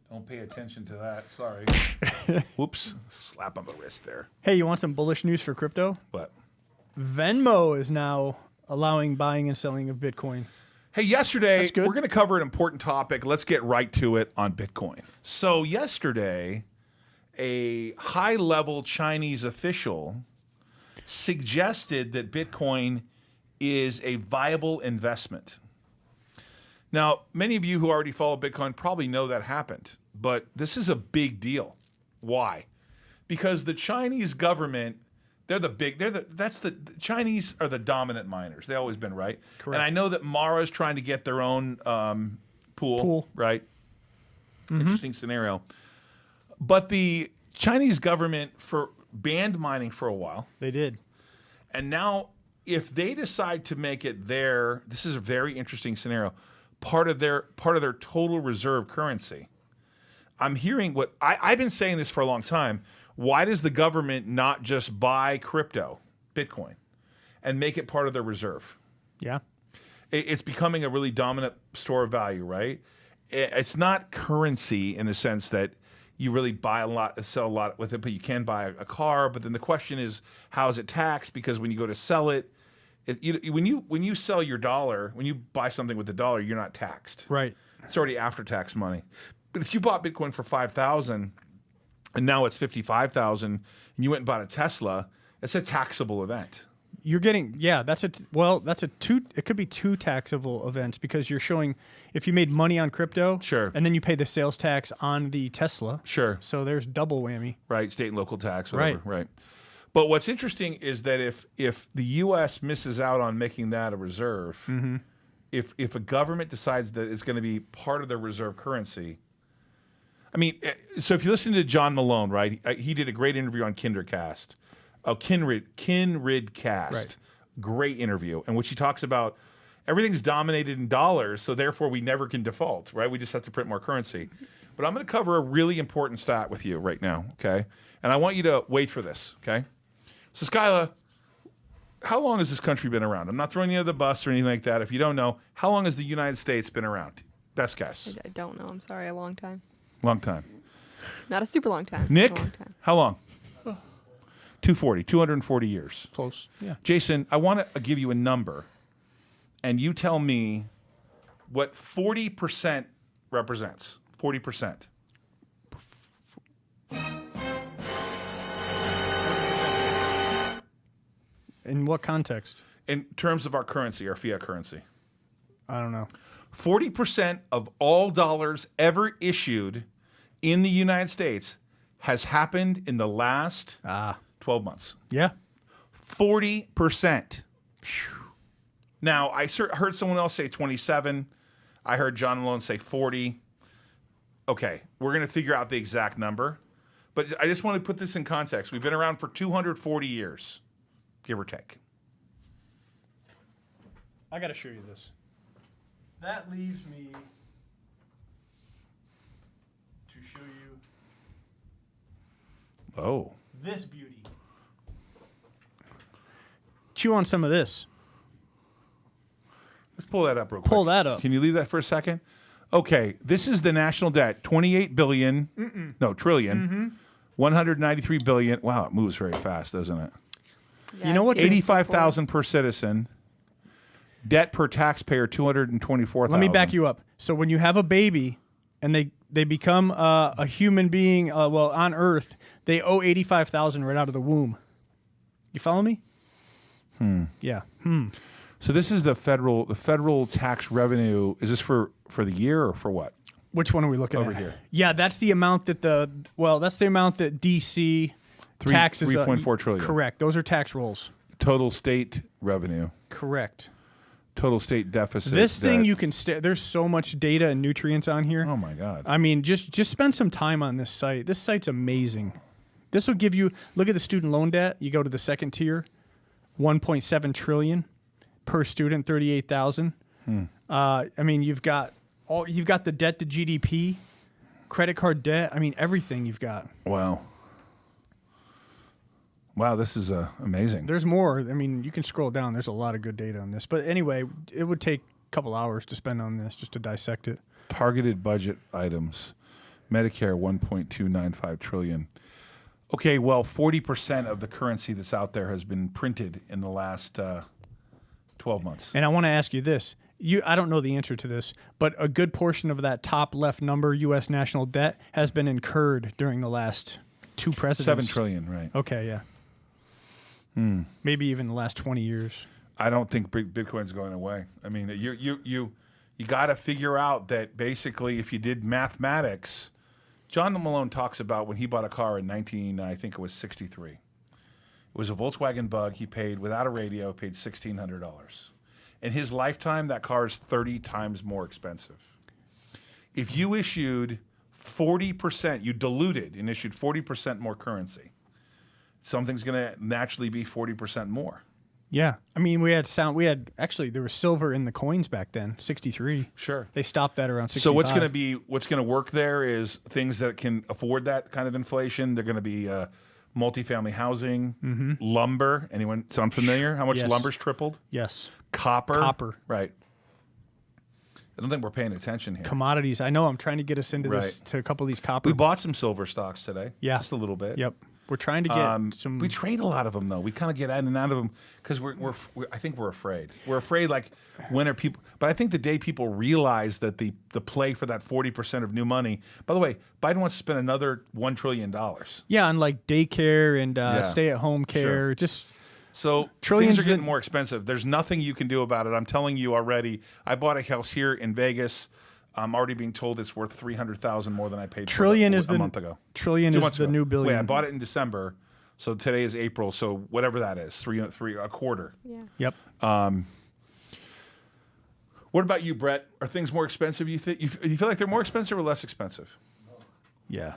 Speaker 1: Don't pay attention to that. Sorry. Whoops. Slap on the wrist there.
Speaker 3: Hey, you want some bullish news for crypto?
Speaker 1: What?
Speaker 3: Venmo is now allowing buying and selling of Bitcoin.
Speaker 1: Hey, yesterday,
Speaker 3: That's good.
Speaker 1: we're going to cover an important topic. Let's get right to it on Bitcoin. So yesterday, a high-level Chinese official suggested that Bitcoin is a viable investment. Now, many of you who already follow Bitcoin probably know that happened, but this is a big deal. Why? Because the Chinese government, the Chinese are the dominant miners. They've always been, right?
Speaker 3: Correct.
Speaker 1: And I know that Mara's trying to get their own pool, right? Interesting scenario. But the Chinese government banned mining for a while.
Speaker 3: They did.
Speaker 1: And now, if they decide to make it this is a very interesting scenario, part of their total reserve currency. I'm hearing I've been saying this for a long time. Why does the government not just buy crypto, Bitcoin, and make it part of their reserve?
Speaker 3: Yeah.
Speaker 1: It's becoming a really dominant store of value, right? It's not currency in the sense that you really buy a lot, sell a lot with it, but you can buy a car. But then the question is, how is it taxed? Because when you go to sell it, when you sell your dollar, when you buy something with the dollar, you're not taxed.
Speaker 3: Right.
Speaker 1: It's already after-tax money. But if you bought Bitcoin for $5,000 and now it's $55,000, and you went and bought a Tesla, it's a taxable event.
Speaker 3: You're getting it could be two taxable events because you're showing if you made money on crypto,
Speaker 1: Sure.
Speaker 3: and then you pay the sales tax on the Tesla.
Speaker 1: Sure.
Speaker 3: So there's double whammy.
Speaker 1: Right, state and local tax, whatever. Right. But what's interesting is that if the U.S. misses out on making that a reserve, if a government decides that it's going to be part of their reserve currency, I mean, so if you listen to John Malone, right, he did a great interview on Kinridcast. Kinridcast.
Speaker 3: Right.
Speaker 1: Great interview in which he talks about everything's dominated in dollars, so therefore we never can default, right? We just have to print more currency. But I'm going to cover a really important stat with you right now, okay? And I want you to wait for this, okay? So, Skyla, how long has this country been around? I'm not throwing you under the bus or anything like that. If you don't know, how long has the United States been around? Best guess.
Speaker 2: I don't know. I'm sorry. A long time.
Speaker 1: Long time.
Speaker 2: Not a super long time.
Speaker 1: Nick,
Speaker 2: A long time.
Speaker 1: how long? 240 years.
Speaker 3: Close. Yeah.
Speaker 1: Jason, I want to give you a number, and you tell me what 40% represents. 40%.
Speaker 3: In what context?
Speaker 1: In terms of our currency, our fiat currency.
Speaker 3: I don't know.
Speaker 1: 40% of all dollars ever issued in the United States has happened in the last 12 months.
Speaker 3: Yeah.
Speaker 1: 40%. Now, I heard someone else say 27. I heard John Malone say 40. Okay, we're going to figure out the exact number. But I just want to put this in context. We've been around for 240 years, give or take.
Speaker 3: I got to show you this. That leaves me to show you
Speaker 1: Oh.
Speaker 3: This beauty. Chew on some of this.
Speaker 1: Let's pull that up real quick.
Speaker 3: Pull that up.
Speaker 1: Can you leave that for a second? Okay, this is the national debt, 28 billion, no, trillion, 193 billion. Wow, it moves very fast, doesn't it?
Speaker 2: Yeah,
Speaker 3: You know
Speaker 2: I've
Speaker 3: what's
Speaker 2: seen this
Speaker 1: 85,000 per citizen. Debt per taxpayer, 224,000.
Speaker 3: Let me back you up. So when you have a baby and they become a human being, well, on Earth, they owe 85,000 right out of the womb. You follow me? Yeah.
Speaker 1: So this is the federal tax revenue. Is this for the year or for what?
Speaker 3: Which one are we looking
Speaker 1: Over
Speaker 3: at?
Speaker 1: here.
Speaker 3: Yeah, that's the amount that that's the amount that DC taxes.
Speaker 1: 3.4 trillion.
Speaker 3: Correct. Those are tax rolls.
Speaker 1: Total state revenue.
Speaker 3: Correct.
Speaker 1: Total state deficit.
Speaker 3: This thing
Speaker 1: debt.
Speaker 3: you can there's so much data and nutrients on here.
Speaker 1: Oh my God.
Speaker 3: I mean, just spend some time on this site. This site's amazing. This will give you look at the student loan debt. You go to the second tier, 1.7 trillion per student, 38,000. I mean, you've got the debt to GDP, credit card debt. I mean, everything you've got.
Speaker 1: Wow. Wow, this is amazing.
Speaker 3: There's more. I mean, you can scroll down. There's a lot of good data on this. But anyway, it would take a couple hours to spend on this just to dissect it.
Speaker 1: Targeted budget items. Medicare, 1.295 trillion. Okay, well, 40% of the currency that's out there has been printed in the last 12 months.
Speaker 3: And I want to ask you this. I don't know the answer to this, but a good portion of that top left number, U.S. national debt, has been incurred during the last two presidents.
Speaker 1: 7 trillion, right.
Speaker 3: Okay, yeah. Maybe even the last 20 years.
Speaker 1: I don't think Bitcoin's going away. I mean, you got to figure out that basically if you did mathematics, John Malone talks about when he bought a car in 1963. It was a Volkswagen Bug. He paid, without a radio, paid $1,600. In his lifetime, that car is 30 times more expensive. If you issued 40%, you diluted and issued 40% more currency, something's going to naturally be 40% more.
Speaker 3: Yeah. I mean, actually, there was silver in the coins back then, 63.
Speaker 1: Sure.
Speaker 3: They stopped that around 65.
Speaker 1: So what's going to work there is things that can afford that kind of inflation. They're going to be multifamily housing, lumber. Anyone sound familiar? How much
Speaker 3: Yes.
Speaker 1: lumber's tripled?
Speaker 3: Yes.
Speaker 1: Copper. Right. I don't think we're paying attention here.
Speaker 3: Commodities. I know. I'm trying to get us into this,
Speaker 1: Right.
Speaker 3: to a couple of these copper.
Speaker 1: We bought some silver stocks today.
Speaker 3: Yeah.
Speaker 1: Just a little bit.
Speaker 3: Yep. We're trying to get some.
Speaker 1: We trade a lot of them though. We kind of get in and out of them because I think we're afraid. We're afraid like when are people? But I think the day people realize that the play for that 40% of new money. By the way, Biden wants to spend another $1 trillion.
Speaker 3: Yeah, on like daycare and stay-at-home care.
Speaker 1: Sure.
Speaker 3: Just
Speaker 1: So
Speaker 3: Trillions
Speaker 1: things are getting
Speaker 3: that-
Speaker 1: more expensive. There's nothing you can do about it. I'm telling you already. I bought a house here in Vegas. I'm already being told it's worth $300,000 more than I paid
Speaker 3: Trillion
Speaker 1: for it
Speaker 3: is
Speaker 1: a month ago.
Speaker 3: Trillion
Speaker 1: 2
Speaker 3: is
Speaker 1: months
Speaker 3: the
Speaker 1: ago.
Speaker 3: new billion.
Speaker 1: Wait, I bought it in December, so today is April. So whatever that is, a quarter.
Speaker 2: Yeah.
Speaker 3: Yep.
Speaker 1: What about you, Brett? Are things more expensive? You think you feel like they're more expensive or less expensive?
Speaker 3: Yeah.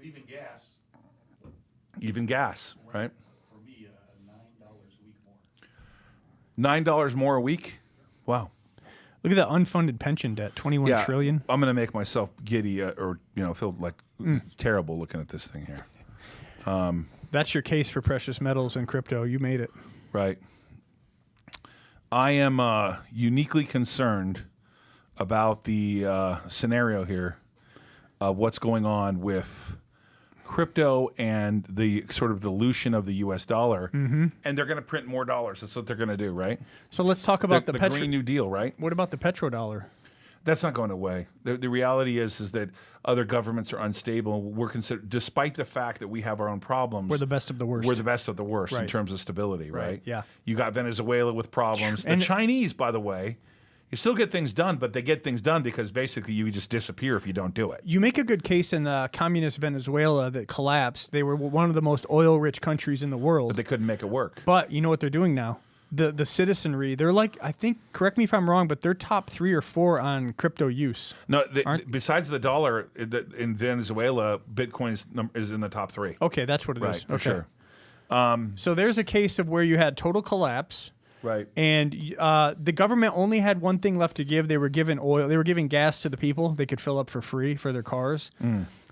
Speaker 5: Even gas,
Speaker 1: Even gas, right?
Speaker 5: for me, $9 a week more.
Speaker 1: $9 more a week. Wow.
Speaker 3: Look at that unfunded pension debt, 21 trillion.
Speaker 1: I'm gonna make myself giddy, or feel like terrible looking at this thing here.
Speaker 3: That's your case for precious metals and crypto. You made it.
Speaker 1: Right. I am uniquely concerned about the scenario here, what's going on with crypto and the sort of dilution of the U.S. dollar. And they're going to print more dollars. That's what they're going to do, right?
Speaker 3: So let's talk about
Speaker 1: the Green New Deal, right?
Speaker 3: What about the petrodollar?
Speaker 1: That's not going away. The reality is that other governments are unstable. We're considered, despite the fact that we have our own problems.
Speaker 3: We're the best of the worst.
Speaker 1: We're the best of the worst in
Speaker 3: Right.
Speaker 1: terms of stability, right?
Speaker 3: yeah.
Speaker 1: You got Venezuela with problems.
Speaker 3: And-
Speaker 1: the Chinese, by the way, you still get things done, but they get things done because basically you just disappear if you don't do it.
Speaker 3: You make a good case in the communist Venezuela that collapsed. They were one of the most oil-rich countries in the world.
Speaker 1: But they couldn't make it work.
Speaker 3: But you know what they're doing now? The citizenry, they're like, I think, correct me if I'm wrong, but they're top 3 or 4 on crypto use.
Speaker 1: No, besides the dollar in Venezuela, Bitcoin is in the top 3.
Speaker 3: Okay, that's what it is.
Speaker 1: Right, for
Speaker 3: Okay.
Speaker 1: sure.
Speaker 3: So there's a case of where you had total collapse.
Speaker 1: Right.
Speaker 3: And the government only had one thing left to give. They were giving oil. They were giving gas to the people. They could fill up for free for their cars.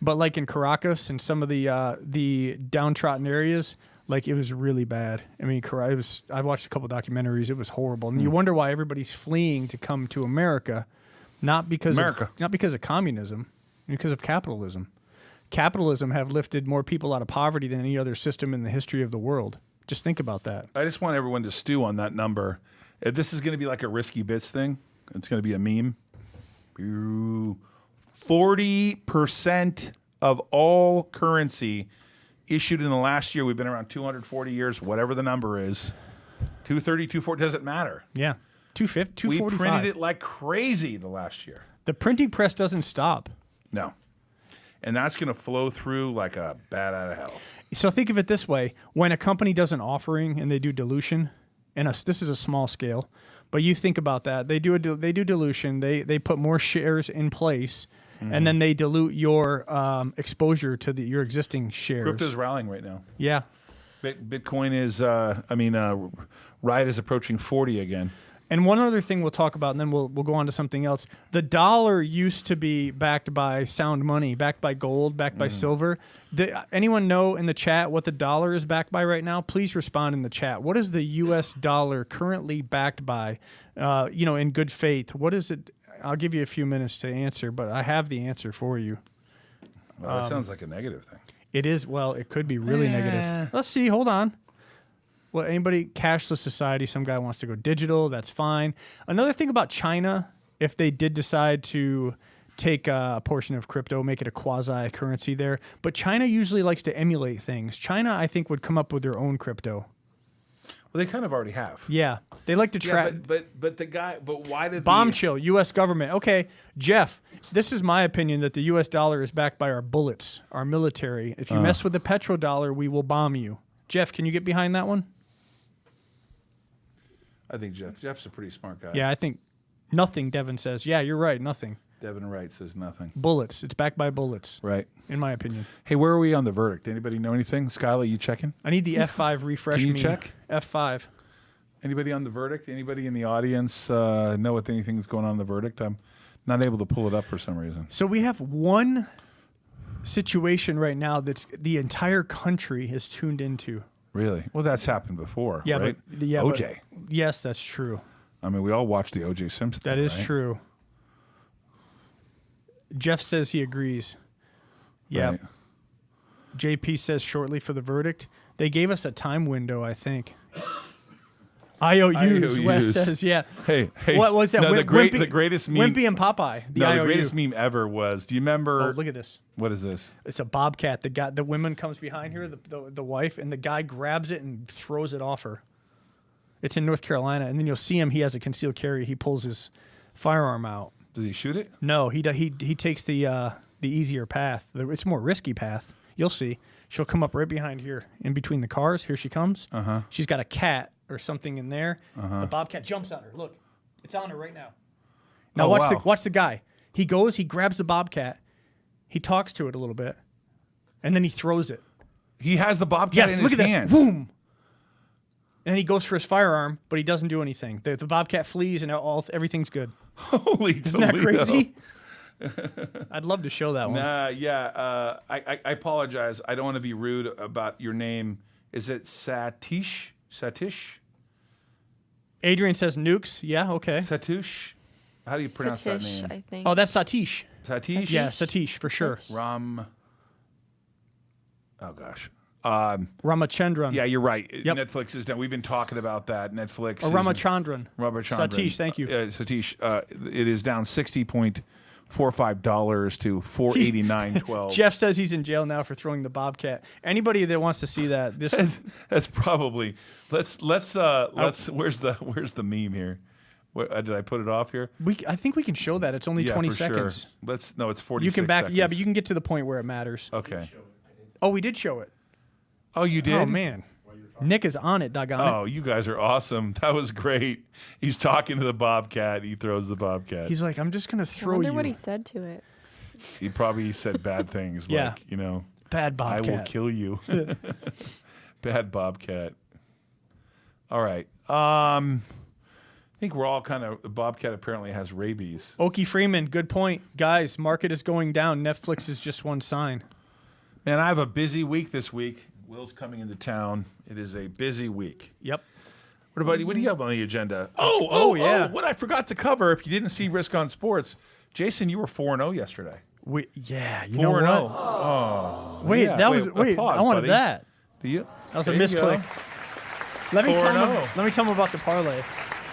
Speaker 3: But like in Caracas and some of the downtrodden areas, like it was really bad. I mean, I've watched a couple documentaries. It was horrible. And you wonder why everybody's fleeing to come to America, not because of communism, because of capitalism. Capitalism have lifted more people out of poverty than any other system in the history of the world. Just think about that.
Speaker 1: I just want everyone to stew on that number. If this is going to be like a risky bits thing, it's going to be a meme. 40% of all currency issued in the last year, we've been around 240 years, whatever the number is, 230, 240, doesn't matter.
Speaker 3: Yeah. 250, 245.
Speaker 1: We printed it like crazy the last year.
Speaker 3: The printing press doesn't stop.
Speaker 1: No. And that's going to flow through like a bat out of hell.
Speaker 3: So think of it this way. When a company does an offering and they do dilution, and this is a small scale, but you think about that. They do dilution. They put more shares in place, and then they dilute your exposure to your existing shares.
Speaker 1: Crypto's rallying right now.
Speaker 3: Yeah.
Speaker 1: Bitcoin is, Riot is approaching 40 again.
Speaker 3: And one other thing we'll talk about, and then we'll go on to something else. The dollar used to be backed by sound money, backed by gold, backed by silver. Anyone know in the chat what the dollar is backed by right now? Please respond in the chat. What is the U.S. dollar currently backed by, in good faith? What is it? I'll give you a few minutes to answer, but I have the answer for you.
Speaker 1: Well, that sounds like a negative thing.
Speaker 3: It is. Well, it could be really negative. Let's see. Hold on. Well, anybody, cashless society, some guy wants to go digital, that's fine. Another thing about China, if they did decide to take a portion of crypto, make it a quasi-currency there, but China usually likes to emulate things. China, I think, would come up with their own crypto.
Speaker 1: Well, they kind of already have.
Speaker 3: Yeah. They like to track.
Speaker 1: Yeah, but why did
Speaker 3: Bombshell, U.S. government. Okay, Jeff, this is my opinion that the U.S. dollar is backed by our bullets, our military. If you mess with the petrodollar, we will bomb you. Jeff, can you get behind that one?
Speaker 1: I think Jeff's a pretty smart guy.
Speaker 3: Yeah, I think nothing, Devin says. Yeah, you're right, nothing.
Speaker 1: Devin Wright says nothing.
Speaker 3: Bullets. It's backed by bullets.
Speaker 1: Right.
Speaker 3: In my opinion.
Speaker 1: Hey, where are we on the verdict? Anybody know anything? Skyla, you checking?
Speaker 3: I need the F5 refresh.
Speaker 1: Can you check?
Speaker 3: F5.
Speaker 1: Anybody on the verdict? Anybody in the audience know what anything's going on in the verdict? I'm not able to pull it up for some reason.
Speaker 3: So we have one situation right now that's the entire country is tuned into.
Speaker 1: Really? Well, that's happened before, right?
Speaker 3: But, OJ. Yes, that's true.
Speaker 1: I mean, we all watched the OJ Simpson.
Speaker 3: That is
Speaker 1: right?
Speaker 3: true. Jeff says he agrees. Yeah.
Speaker 1: Right.
Speaker 3: JP says shortly for the verdict. They gave us a time window, I think. IOUs. Wes says, yeah.
Speaker 1: Hey.
Speaker 3: What was that?
Speaker 1: No, the greatest meme.
Speaker 3: Wimpy and Popeye. The
Speaker 1: greatest meme ever was. Do you remember?
Speaker 3: Oh, look at this.
Speaker 1: What is this?
Speaker 3: It's a Bobcat. The woman comes behind her, the wife, and the guy grabs it and throws it off her. It's in North Carolina, and then you'll see him. He has a concealed carry. He pulls his firearm out.
Speaker 1: Does he shoot it?
Speaker 3: No, he takes the easier path. It's a more risky path. You'll see. She'll come up right behind here, in between the cars. Here she comes. She's got a cat or something in there. The Bobcat jumps on her. Look, it's on her right now. Now watch the guy. He goes. He grabs the Bobcat. He talks to it a little bit, and then he throws it.
Speaker 1: He has the Bobcat in his hands.
Speaker 3: This. Boom. And then he goes for his firearm, but he doesn't do anything. The Bobcat flees, and everything's good.
Speaker 1: Holy
Speaker 3: Isn't that crazy? I'd love to show that one.
Speaker 1: I apologize. I don't want to be rude about your name. Is it Satish?
Speaker 3: Adrian says nukes. Yeah, okay.
Speaker 1: Satish? How do you pronounce that name?
Speaker 2: I think.
Speaker 3: Oh, that's Satish.
Speaker 1: Satish?
Speaker 3: Yeah, Satish, for sure.
Speaker 1: Oh, gosh.
Speaker 3: Ramachandran.
Speaker 1: Yeah, you're right.
Speaker 3: Yep.
Speaker 1: Netflix is done. We've been talking about that. Netflix.
Speaker 3: Ramachandran.
Speaker 1: Satish,
Speaker 3: thank you.
Speaker 1: Satish, it is down $60.45 to $489.12.
Speaker 3: Jeff says he's in jail now for throwing the Bobcat. Anybody that wants to see that,
Speaker 1: that's probably. Let's. Where's the meme here? Did I put it off here?
Speaker 3: I think we can show that. It's only 20 seconds.
Speaker 1: Sure. It's 46
Speaker 3: You can back.
Speaker 1: seconds.
Speaker 3: Yeah, but you can get to the point where it matters.
Speaker 1: Okay.
Speaker 3: Oh, we did show it.
Speaker 1: Oh, you did?
Speaker 3: Oh, man. Nick is on it, doggone it.
Speaker 1: Oh, you guys are awesome. That was great. He's talking to the Bobcat. He throws the Bobcat.
Speaker 3: He's like, I'm just going to throw
Speaker 2: I wonder
Speaker 3: you.
Speaker 2: what he said to it.
Speaker 1: He probably said bad things
Speaker 3: Yeah.
Speaker 1: like,
Speaker 3: Bad Bobcat.
Speaker 1: I will kill you. Bad Bobcat. All right. I think we're all kind of. Bobcat apparently has rabies.
Speaker 3: Okie Freeman, good point. Guys, market is going down. Netflix is just one sign.
Speaker 1: Man, I have a busy week this week. Will's coming into town. It is a busy week.
Speaker 3: Yep.
Speaker 1: What do you have on the agenda?
Speaker 3: Yeah.
Speaker 1: What I forgot to cover, if you didn't see Risk on Sports, Jason, you were 4-0 yesterday.
Speaker 3: You know
Speaker 1: 4-0.
Speaker 3: what?
Speaker 1: Oh.
Speaker 3: Wait,
Speaker 1: yeah.
Speaker 3: that was
Speaker 1: applause,
Speaker 3: I wanted
Speaker 1: buddy.
Speaker 3: that.
Speaker 1: Do you?
Speaker 3: That was a
Speaker 1: There you go.
Speaker 3: misclick. Let me
Speaker 1: 4-0.
Speaker 3: tell them about the parlay.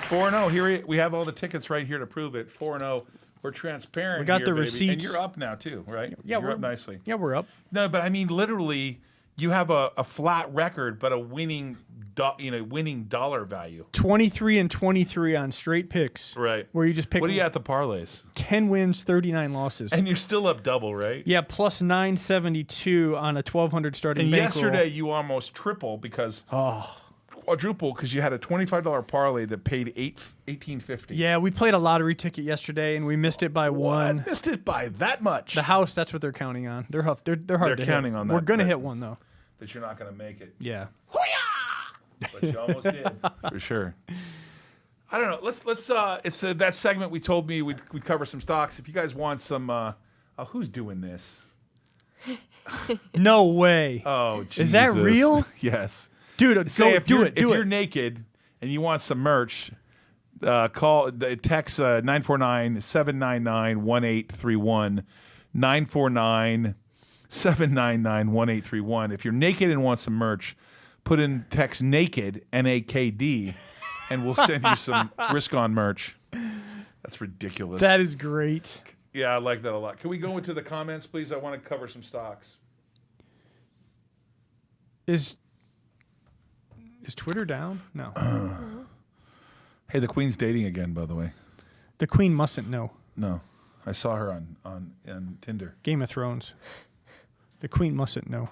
Speaker 1: 4-0. Here we have all the tickets right here to prove it. 4-0. We're transparent.
Speaker 3: We got
Speaker 1: here,
Speaker 3: the
Speaker 1: baby.
Speaker 3: receipts.
Speaker 1: And you're up now too, right?
Speaker 3: Yeah,
Speaker 1: you're up nicely.
Speaker 3: Yeah, we're up.
Speaker 1: No, but I mean literally, you have a flat record, but a winning dollar value.
Speaker 3: 23 and 23 on straight picks.
Speaker 1: Right.
Speaker 3: Where you just pick.
Speaker 1: What are you at the parlays?
Speaker 3: 10 wins, 39 losses.
Speaker 1: And you're still up double, right?
Speaker 3: Yeah, plus 972 on a 1,200 starting
Speaker 1: And
Speaker 3: bankroll.
Speaker 1: yesterday you almost triple because quadruple because you had a $25 parlay that paid $18.50.
Speaker 3: Yeah, we played a lottery ticket yesterday and we missed it by one.
Speaker 1: Missed it by that much.
Speaker 3: The house, that's what they're counting on. They're hard
Speaker 1: They're
Speaker 3: to
Speaker 1: counting
Speaker 3: hit.
Speaker 1: on that,
Speaker 3: We're gonna
Speaker 1: but-
Speaker 3: hit one though.
Speaker 1: That you're not going to make it.
Speaker 3: Yeah.
Speaker 1: But you almost did, for sure. I don't know. Let's. It's that segment we told me we'd cover some stocks. If you guys want some, who's doing this?
Speaker 3: No way.
Speaker 1: Oh, Jesus.
Speaker 3: Is that real?
Speaker 1: Yes,
Speaker 3: Dude,
Speaker 1: Say
Speaker 3: go
Speaker 1: if
Speaker 3: do
Speaker 1: you're,
Speaker 3: it.
Speaker 1: If
Speaker 3: Do
Speaker 1: you're
Speaker 3: it.
Speaker 1: naked and you want some merch, text 949-799-1831. 949-799-1831. If you're naked and want some merch, put in text naked NAKD, and we'll send you some Risk On merch. That's ridiculous.
Speaker 3: That is great.
Speaker 1: Yeah, I like that a lot. Can we go into the comments, please? I want to cover some stocks.
Speaker 3: Is Twitter down? No.
Speaker 1: Hey, the Queen's dating again, by the way.
Speaker 3: The Queen mustn't know.
Speaker 1: No, I saw her on Tinder.
Speaker 3: Game of Thrones. The Queen mustn't know.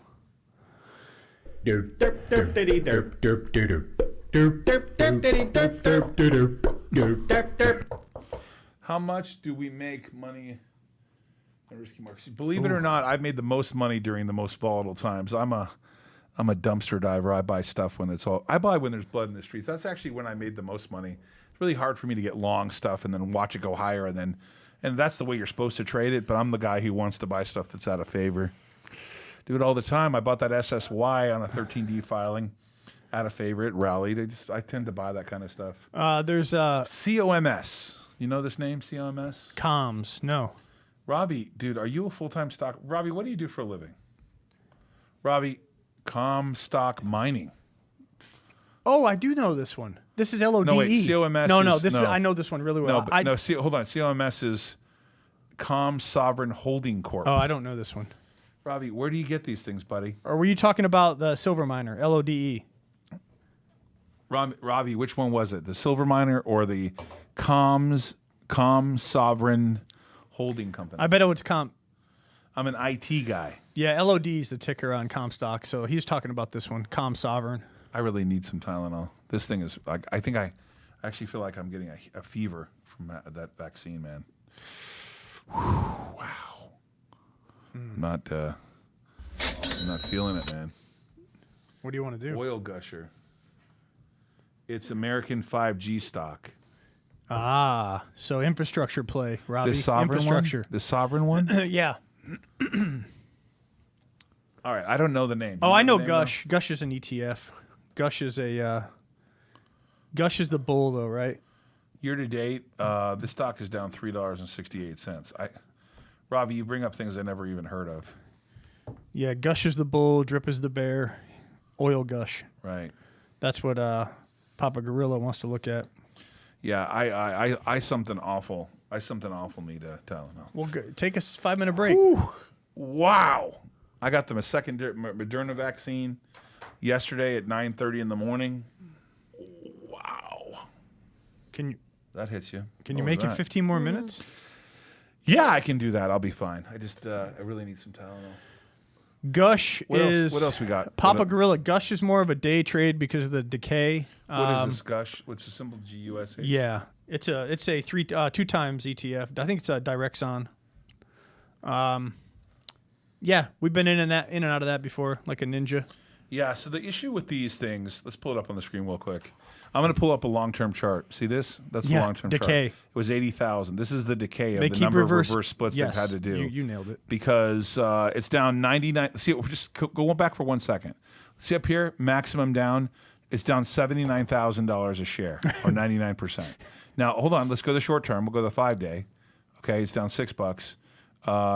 Speaker 1: How much do we make money in risky markets? Believe it or not, I've made the most money during the most volatile times. I'm a dumpster diver. I buy stuff when I buy when there's blood in the streets. That's actually when I made the most money. It's really hard for me to get long stuff and then watch it go higher and that's the way you're supposed to trade it. But I'm the guy who wants to buy stuff that's out of favor. Do it all the time. I bought that SSY on a 13D filing. Out of favor, it rallied. I tend to buy that kind of stuff.
Speaker 3: There's
Speaker 1: COMS. You know this name, COMS?
Speaker 3: comms. No.
Speaker 1: Robbie, dude, are you a full-time stock? Robbie, what do you do for a living? Robbie, Comstock Mining.
Speaker 3: Oh, I do know this one. This is LODE.
Speaker 1: No, wait, COMS
Speaker 3: No,
Speaker 1: is-
Speaker 3: I know this one really well.
Speaker 1: Hold on. COMS is Com Sovereign Holding Corp.
Speaker 3: Oh, I don't know this one.
Speaker 1: Robbie, where do you get these things, buddy?
Speaker 3: Or were you talking about the silver miner, LODE?
Speaker 1: Robbie, which one was it? The Silver Miner or the Com Sovereign Holding Company?
Speaker 3: I bet it was comp.
Speaker 1: I'm an IT guy.
Speaker 3: Yeah, LOD is the ticker on Comstock, so he's talking about this one, Com Sovereign.
Speaker 1: I really need some Tylenol. This thing is, I think I actually feel like I'm getting a fever from that vaccine, man. Whew, wow. I'm not feeling it, man.
Speaker 3: What do you want to do?
Speaker 1: Oil gusher. It's American 5G stock.
Speaker 3: Ah, so infrastructure play, Robbie.
Speaker 1: The sovereign
Speaker 3: infrastructure.
Speaker 1: one? The sovereign one?
Speaker 3: Yeah.
Speaker 1: All right, I don't know the name.
Speaker 3: Oh,
Speaker 1: You
Speaker 3: I know
Speaker 1: the name,
Speaker 3: GUSH. GUSH is an ETF. GUSH is GUSH is the bull, though, right?
Speaker 1: Year to date, this stock is down $3.68. Robbie, you bring up things I never even heard of.
Speaker 3: Yeah, GUSH is the bull, Drip is the bear, oil GUSH.
Speaker 1: Right.
Speaker 3: That's what Papa Gorilla wants to look at.
Speaker 1: Yeah, I something awful. I something awful need Tylenol.
Speaker 3: Well, take a 5-minute break.
Speaker 1: Wow. I got them a second Moderna vaccine yesterday at 9:30 in the morning. Wow. That hits you.
Speaker 3: Can you
Speaker 1: What was
Speaker 3: make it
Speaker 1: that?
Speaker 3: 15 more minutes?
Speaker 1: Yeah, I can do that. I'll be fine. I just I really need some Tylenol.
Speaker 3: GUSH
Speaker 1: What
Speaker 3: is
Speaker 1: else? What else we got?
Speaker 3: Papa Gorilla. GUSH is more of a day trade because of the decay.
Speaker 1: What is this GUSH? What's the symbol? GUSH?
Speaker 3: Yeah, it's a 2 times ETF. I think it's a Direxon. Yeah, we've been in and out of that before, like a ninja.
Speaker 1: Yeah, so the issue with these things, let's pull it up on the screen real quick. I'm going to pull up a long-term chart. See this? That's the long-term chart.
Speaker 3: decay.
Speaker 1: It was 80,000. This is the decay of
Speaker 3: They
Speaker 1: the
Speaker 3: keep
Speaker 1: number
Speaker 3: reverse,
Speaker 1: of reverse splits
Speaker 3: yes,
Speaker 1: they've had to do.
Speaker 3: You nailed it.
Speaker 1: Because it's down 99. See, we're just go back for 1 second. See up here, maximum down. It's down $79,000 a share, or 99%. Now, hold on. Let's go to the short term. We'll go to the 5-day. Okay, it's down $6.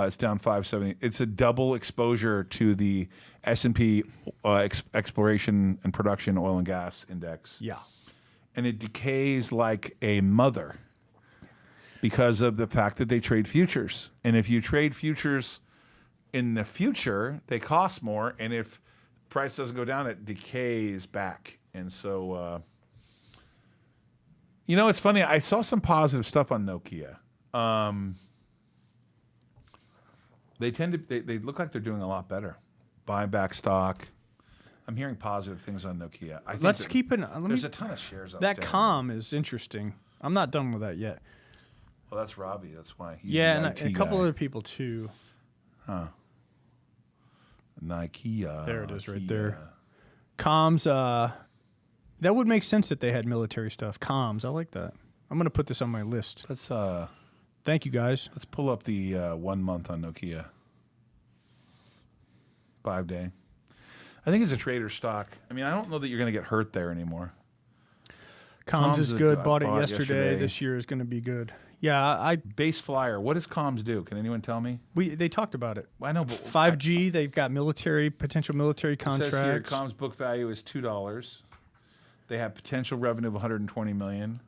Speaker 1: It's down 570. It's a double exposure to the S&P exploration and production oil and gas index.
Speaker 3: Yeah.
Speaker 1: And it decays like a mother because of the fact that they trade futures. And if you trade futures in the future, they cost more. And if price doesn't go down, it decays back. And so, it's funny. I saw some positive stuff on Nokia. They look like they're doing a lot better. Buying back stock. I'm hearing positive things on Nokia. I think
Speaker 3: Let's keep an.
Speaker 1: there's a ton of shares
Speaker 3: That
Speaker 1: outstanding.
Speaker 3: calm is interesting. I'm not done with that yet.
Speaker 1: Well, that's Robbie. That's why. He's
Speaker 3: Yeah,
Speaker 1: the
Speaker 3: and
Speaker 1: IT
Speaker 3: a couple
Speaker 1: guy.
Speaker 3: other people too.
Speaker 1: Nike.
Speaker 3: There it is, right there. Comms. That would make sense that they had military stuff. Comms. I like that. I'm gonna put this on my list.
Speaker 1: Let's
Speaker 3: Thank you guys.
Speaker 1: pull up the 1 month on Nokia. 5-day. I think it's a trader stock. I mean, I don't know that you're going to get hurt there anymore.
Speaker 3: Comms is good. Bought it
Speaker 1: bought
Speaker 3: yesterday. This year is going to be good. Yeah,
Speaker 1: Base flyer. What does comms do? Can anyone tell me?
Speaker 3: they talked about it.
Speaker 1: I know, but
Speaker 3: 5G. They've got potential military
Speaker 1: It says here,
Speaker 3: contracts.
Speaker 1: comms book value is $2. They have potential revenue of $120 million.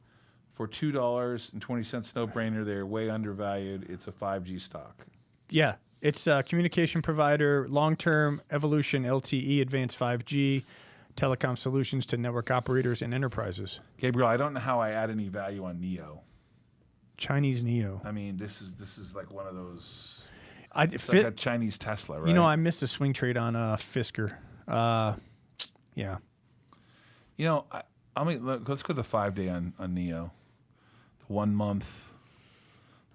Speaker 1: For $2.20, no brainer. They're way undervalued. It's a 5G stock.
Speaker 3: Yeah, it's a communication provider, long-term evolution, LTE, advanced 5G, telecom solutions to network operators and enterprises.
Speaker 1: Gabriel, I don't know how I add any value on Neo.
Speaker 3: Chinese Neo.
Speaker 1: I mean, this is like one of those.
Speaker 3: Like
Speaker 1: a Chinese Tesla, right?
Speaker 3: I missed a swing trade on Fisker. Yeah.
Speaker 1: Let's go to the 5-day on Neo. The 1 month,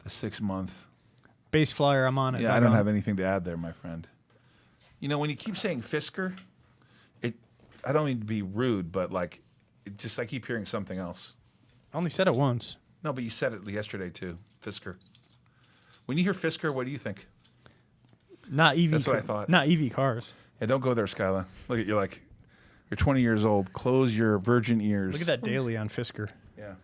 Speaker 1: the 6 month.
Speaker 3: Base flyer, I'm on it.
Speaker 1: Yeah, I don't have anything to add there, my friend. When you keep saying Fisker, I don't mean to be rude, but I keep hearing something else.
Speaker 3: I only said it once.
Speaker 1: No, but you said it yesterday too, Fisker. When you hear Fisker, what do you think?
Speaker 3: Not EV.
Speaker 1: That's what I thought.
Speaker 3: Not EV cars.
Speaker 1: Yeah, don't go there, Skyla. Look at you like you're 20 years old. Close your virgin ears.
Speaker 3: Look at that daily on Fisker.
Speaker 1: Yeah.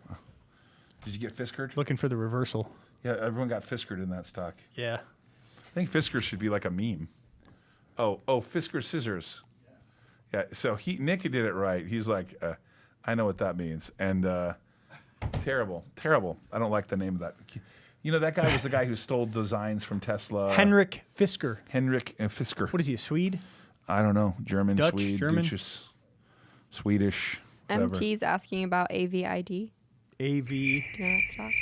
Speaker 1: Did you get Fiskered?
Speaker 3: Looking for the reversal.
Speaker 1: Yeah, everyone got Fiskered in that stock.
Speaker 3: Yeah.
Speaker 1: I think Fisker should be like a meme. Oh, Fisker scissors. Yeah. So Nick did it right. He's like, I know what that means, and terrible. I don't like the name of that. That guy was the guy who stole designs from Tesla.
Speaker 3: Henrik Fisker.
Speaker 1: Henrik Fisker.
Speaker 3: What is he, a Swede?
Speaker 1: I don't know. German,
Speaker 3: Dutch,
Speaker 1: Swede,
Speaker 3: German?
Speaker 1: Duchess, Swedish. Whatever.
Speaker 2: MT's asking about AVID.
Speaker 3: AV.
Speaker 2: Do you know that stock?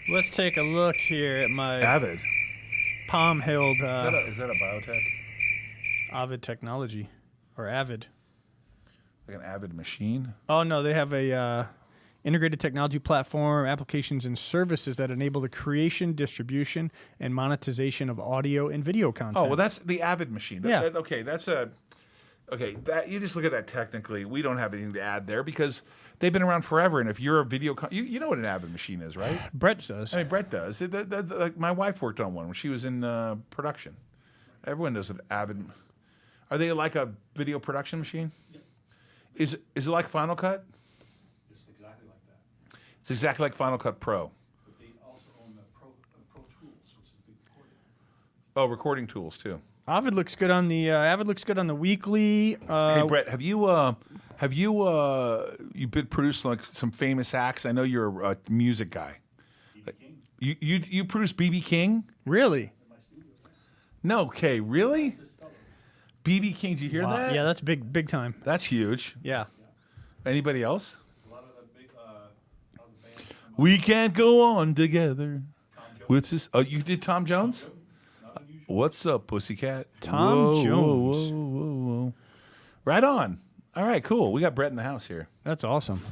Speaker 3: Let's take a look here at my
Speaker 1: Avid.
Speaker 3: palm-held
Speaker 1: Is that a biotech?
Speaker 3: Avid technology, or Avid.
Speaker 1: Like an Avid machine?
Speaker 3: Oh no, they have a integrated technology platform, applications and services that enable the creation, distribution, and monetization of audio and video content.
Speaker 1: Oh, well, that's the Avid machine.
Speaker 3: Yeah.
Speaker 1: That you just look at that technically. We don't have anything to add there because they've been around forever. And if you're a video, you know what an Avid machine is, right?
Speaker 3: Brett does.
Speaker 1: I mean, Brett does. Like my wife worked on one when she was in production. Everyone knows what Avid. Are they like a video production machine?
Speaker 5: Yep.
Speaker 1: Is it like Final Cut?
Speaker 5: It's exactly like that.
Speaker 1: It's exactly like Final Cut Pro.
Speaker 5: But they also own the Pro Tools, which is a big recording.
Speaker 1: Oh, recording tools too.
Speaker 3: Avid looks good on the weekly.
Speaker 1: Hey Brett, have you been producing like some famous acts? I know you're a music guy. You produce BB King?
Speaker 3: Really?
Speaker 1: No, okay, really? BB King, did you hear
Speaker 3: Wow.
Speaker 1: that?
Speaker 3: Yeah, that's big time.
Speaker 1: That's huge.
Speaker 3: Yeah.
Speaker 1: Anybody else?
Speaker 5: A lot of the big bands.
Speaker 1: We can't go on together. What's this? Oh, you did Tom Jones? What's up, pussycat?
Speaker 3: Tom Jones.
Speaker 1: Whoa. Right on. All right, cool. We got Brett in the house here.
Speaker 3: That's awesome.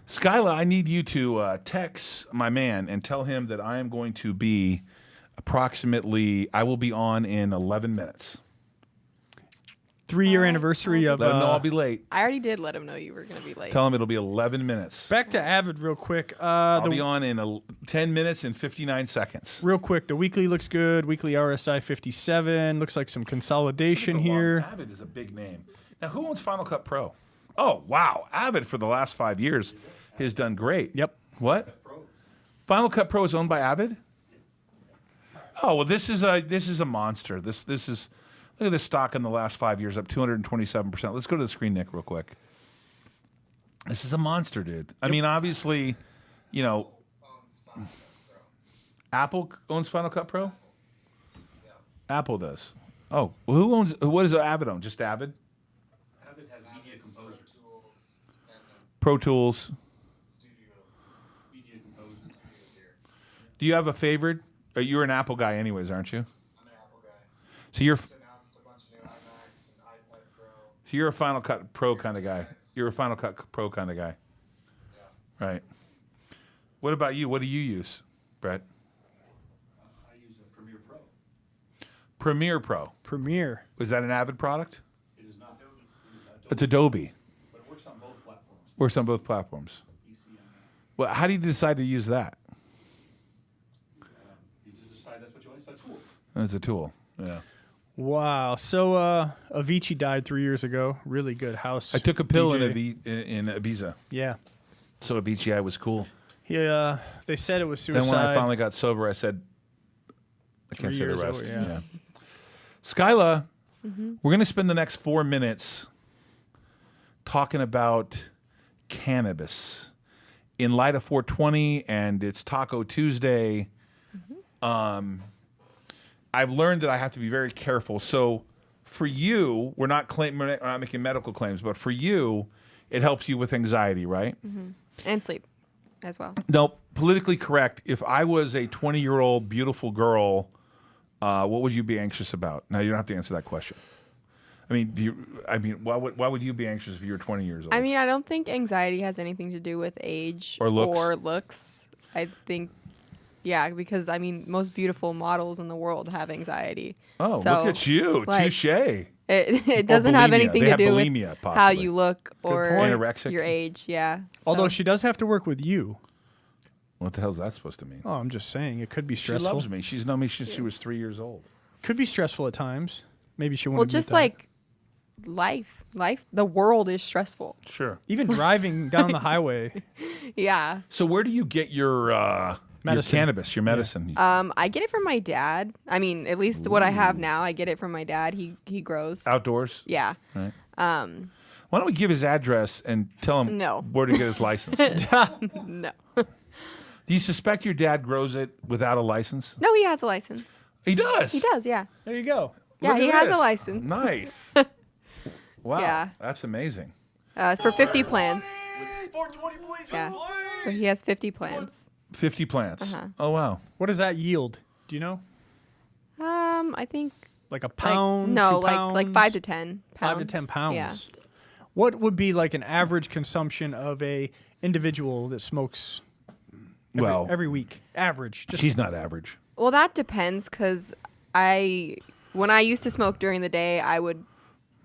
Speaker 1: Skyla, I need you to text my man and tell him that I am going to be I will be on in 11 minutes.
Speaker 3: 3-year anniversary of.
Speaker 1: Let them know I'll be late.
Speaker 2: I already did let him know you were gonna be late.
Speaker 1: Tell them it'll be 11 minutes.
Speaker 3: Back to Avid real quick.
Speaker 1: I'll be on in 10 minutes and 59 seconds.
Speaker 3: Real quick, the weekly looks good. Weekly RSI 57. Looks like some consolidation here.
Speaker 1: Avid is a big name. Now, who owns Final Cut Pro? Oh, wow. Avid for the last 5 years has done great.
Speaker 3: Yep.
Speaker 1: What? Final Cut Pro is owned by Avid? Oh, well, this is a monster. This is, look at this stock in the last 5 years, up 227%. Let's go to the screen, Nick, real quick. This is a monster, dude. I mean, obviously, you know, Apple owns Final Cut Pro? Apple does. Oh, well, what does Avid own? Just Avid?
Speaker 5: Avid has Media Composer.
Speaker 1: Pro Tools.
Speaker 5: Media Composer.
Speaker 1: Do you have a favorite? You're an Apple guy anyways, aren't you?
Speaker 6: I'm an Apple guy.
Speaker 1: So you're
Speaker 6: Announced a bunch of new iMacs and iPad Pro.
Speaker 1: So you're a Final Cut Pro kind of guy. You're a Final Cut Pro kind of guy.
Speaker 6: Yeah.
Speaker 1: Right. What about you? What do you use, Brett?
Speaker 5: I use a Premiere Pro.
Speaker 1: Premiere Pro.
Speaker 3: Premiere.
Speaker 1: Was that an Avid product?
Speaker 5: It is not Adobe. It is Adobe,
Speaker 1: It's Adobe.
Speaker 5: but it works on both platforms.
Speaker 1: Works on both platforms.
Speaker 5: PC and Mac.
Speaker 1: Well, how do you decide to use that?
Speaker 5: You just decide that's what you want. It's a tool.
Speaker 1: It's a tool. Yeah.
Speaker 3: Wow. So Avicii died 3 years ago. Really good house.
Speaker 1: I took a pill
Speaker 3: DJ.
Speaker 1: in Ibiza,
Speaker 3: Yeah.
Speaker 1: so Avicii was cool.
Speaker 3: He, they said it was suicide.
Speaker 1: Then when I finally got sober, I said, I can't
Speaker 3: 3
Speaker 1: say the
Speaker 3: years
Speaker 1: rest.
Speaker 3: over, yeah.
Speaker 1: Skyla, we're going to spend the next 4 minutes talking about cannabis. In light of 420 and it's Taco Tuesday, I've learned that I have to be very careful. So for you, we're not making medical claims, but for you, it helps you with anxiety, right?
Speaker 2: And sleep as well.
Speaker 1: No, politically correct. If I was a 20-year-old beautiful girl, what would you be anxious about? Now you don't have to answer that question. I mean, why would you be anxious if you were 20 years old?
Speaker 2: I mean, I don't think anxiety has anything to do with age
Speaker 1: Or looks.
Speaker 2: I think, yeah, because I mean, most beautiful models in the world have anxiety.
Speaker 1: oh,
Speaker 2: So,
Speaker 1: look at you,
Speaker 2: like,
Speaker 1: touche.
Speaker 2: It doesn't have
Speaker 1: bulimia.
Speaker 2: anything
Speaker 1: They
Speaker 2: to
Speaker 1: have
Speaker 2: do with
Speaker 1: bulimia,
Speaker 2: how
Speaker 1: possibly.
Speaker 2: you look or
Speaker 1: point. Anorexic.
Speaker 2: your age. Yeah.
Speaker 3: Although
Speaker 2: So-
Speaker 3: she does have to work with you.
Speaker 1: What the hell is that supposed to mean?
Speaker 3: Oh, I'm just saying. It could be
Speaker 1: She
Speaker 3: stressful.
Speaker 1: loves me. She's known me since she was 3 years old.
Speaker 3: Could be stressful at times. Maybe she
Speaker 2: well,
Speaker 3: wanted
Speaker 2: just
Speaker 3: that.
Speaker 2: like life, the world is stressful.
Speaker 1: Sure.
Speaker 3: Even driving down the highway.
Speaker 2: Yeah.
Speaker 1: So where do you get your
Speaker 3: Medicine.
Speaker 1: cannabis, your medicine?
Speaker 2: I get it from my dad. I mean, at least what I have now, I get it from my dad. He grows.
Speaker 1: Outdoors?
Speaker 2: Yeah.
Speaker 1: Right.
Speaker 2: Um,
Speaker 1: Why don't we give his address and tell him
Speaker 2: No.
Speaker 1: where to get his license?
Speaker 2: no.
Speaker 1: Do you suspect your dad grows it without a license?
Speaker 2: No, he has a license.
Speaker 1: He does.
Speaker 2: He does, yeah.
Speaker 3: There you go.
Speaker 2: Yeah,
Speaker 1: Look
Speaker 2: he
Speaker 1: at
Speaker 2: has
Speaker 1: this.
Speaker 2: a license.
Speaker 1: Nice. Wow.
Speaker 2: Yeah.
Speaker 1: That's amazing.
Speaker 2: It's for 50 plants.
Speaker 6: 420 please.
Speaker 2: Yeah. So he has 50 plants.
Speaker 1: 50 plants.
Speaker 2: Uh-huh.
Speaker 1: Oh, wow.
Speaker 3: What does that yield? Do you know?
Speaker 2: I think
Speaker 3: Like a
Speaker 2: like,
Speaker 3: pound?
Speaker 2: no,
Speaker 3: 2 pounds?
Speaker 2: like 5 to 10 pounds.
Speaker 3: 5 to 10 pounds.
Speaker 2: Yeah.
Speaker 3: What would be like an average consumption of a individual that smokes every week? Average. Just
Speaker 1: She's not average.
Speaker 2: Well, that depends because when I used to smoke during the day, I would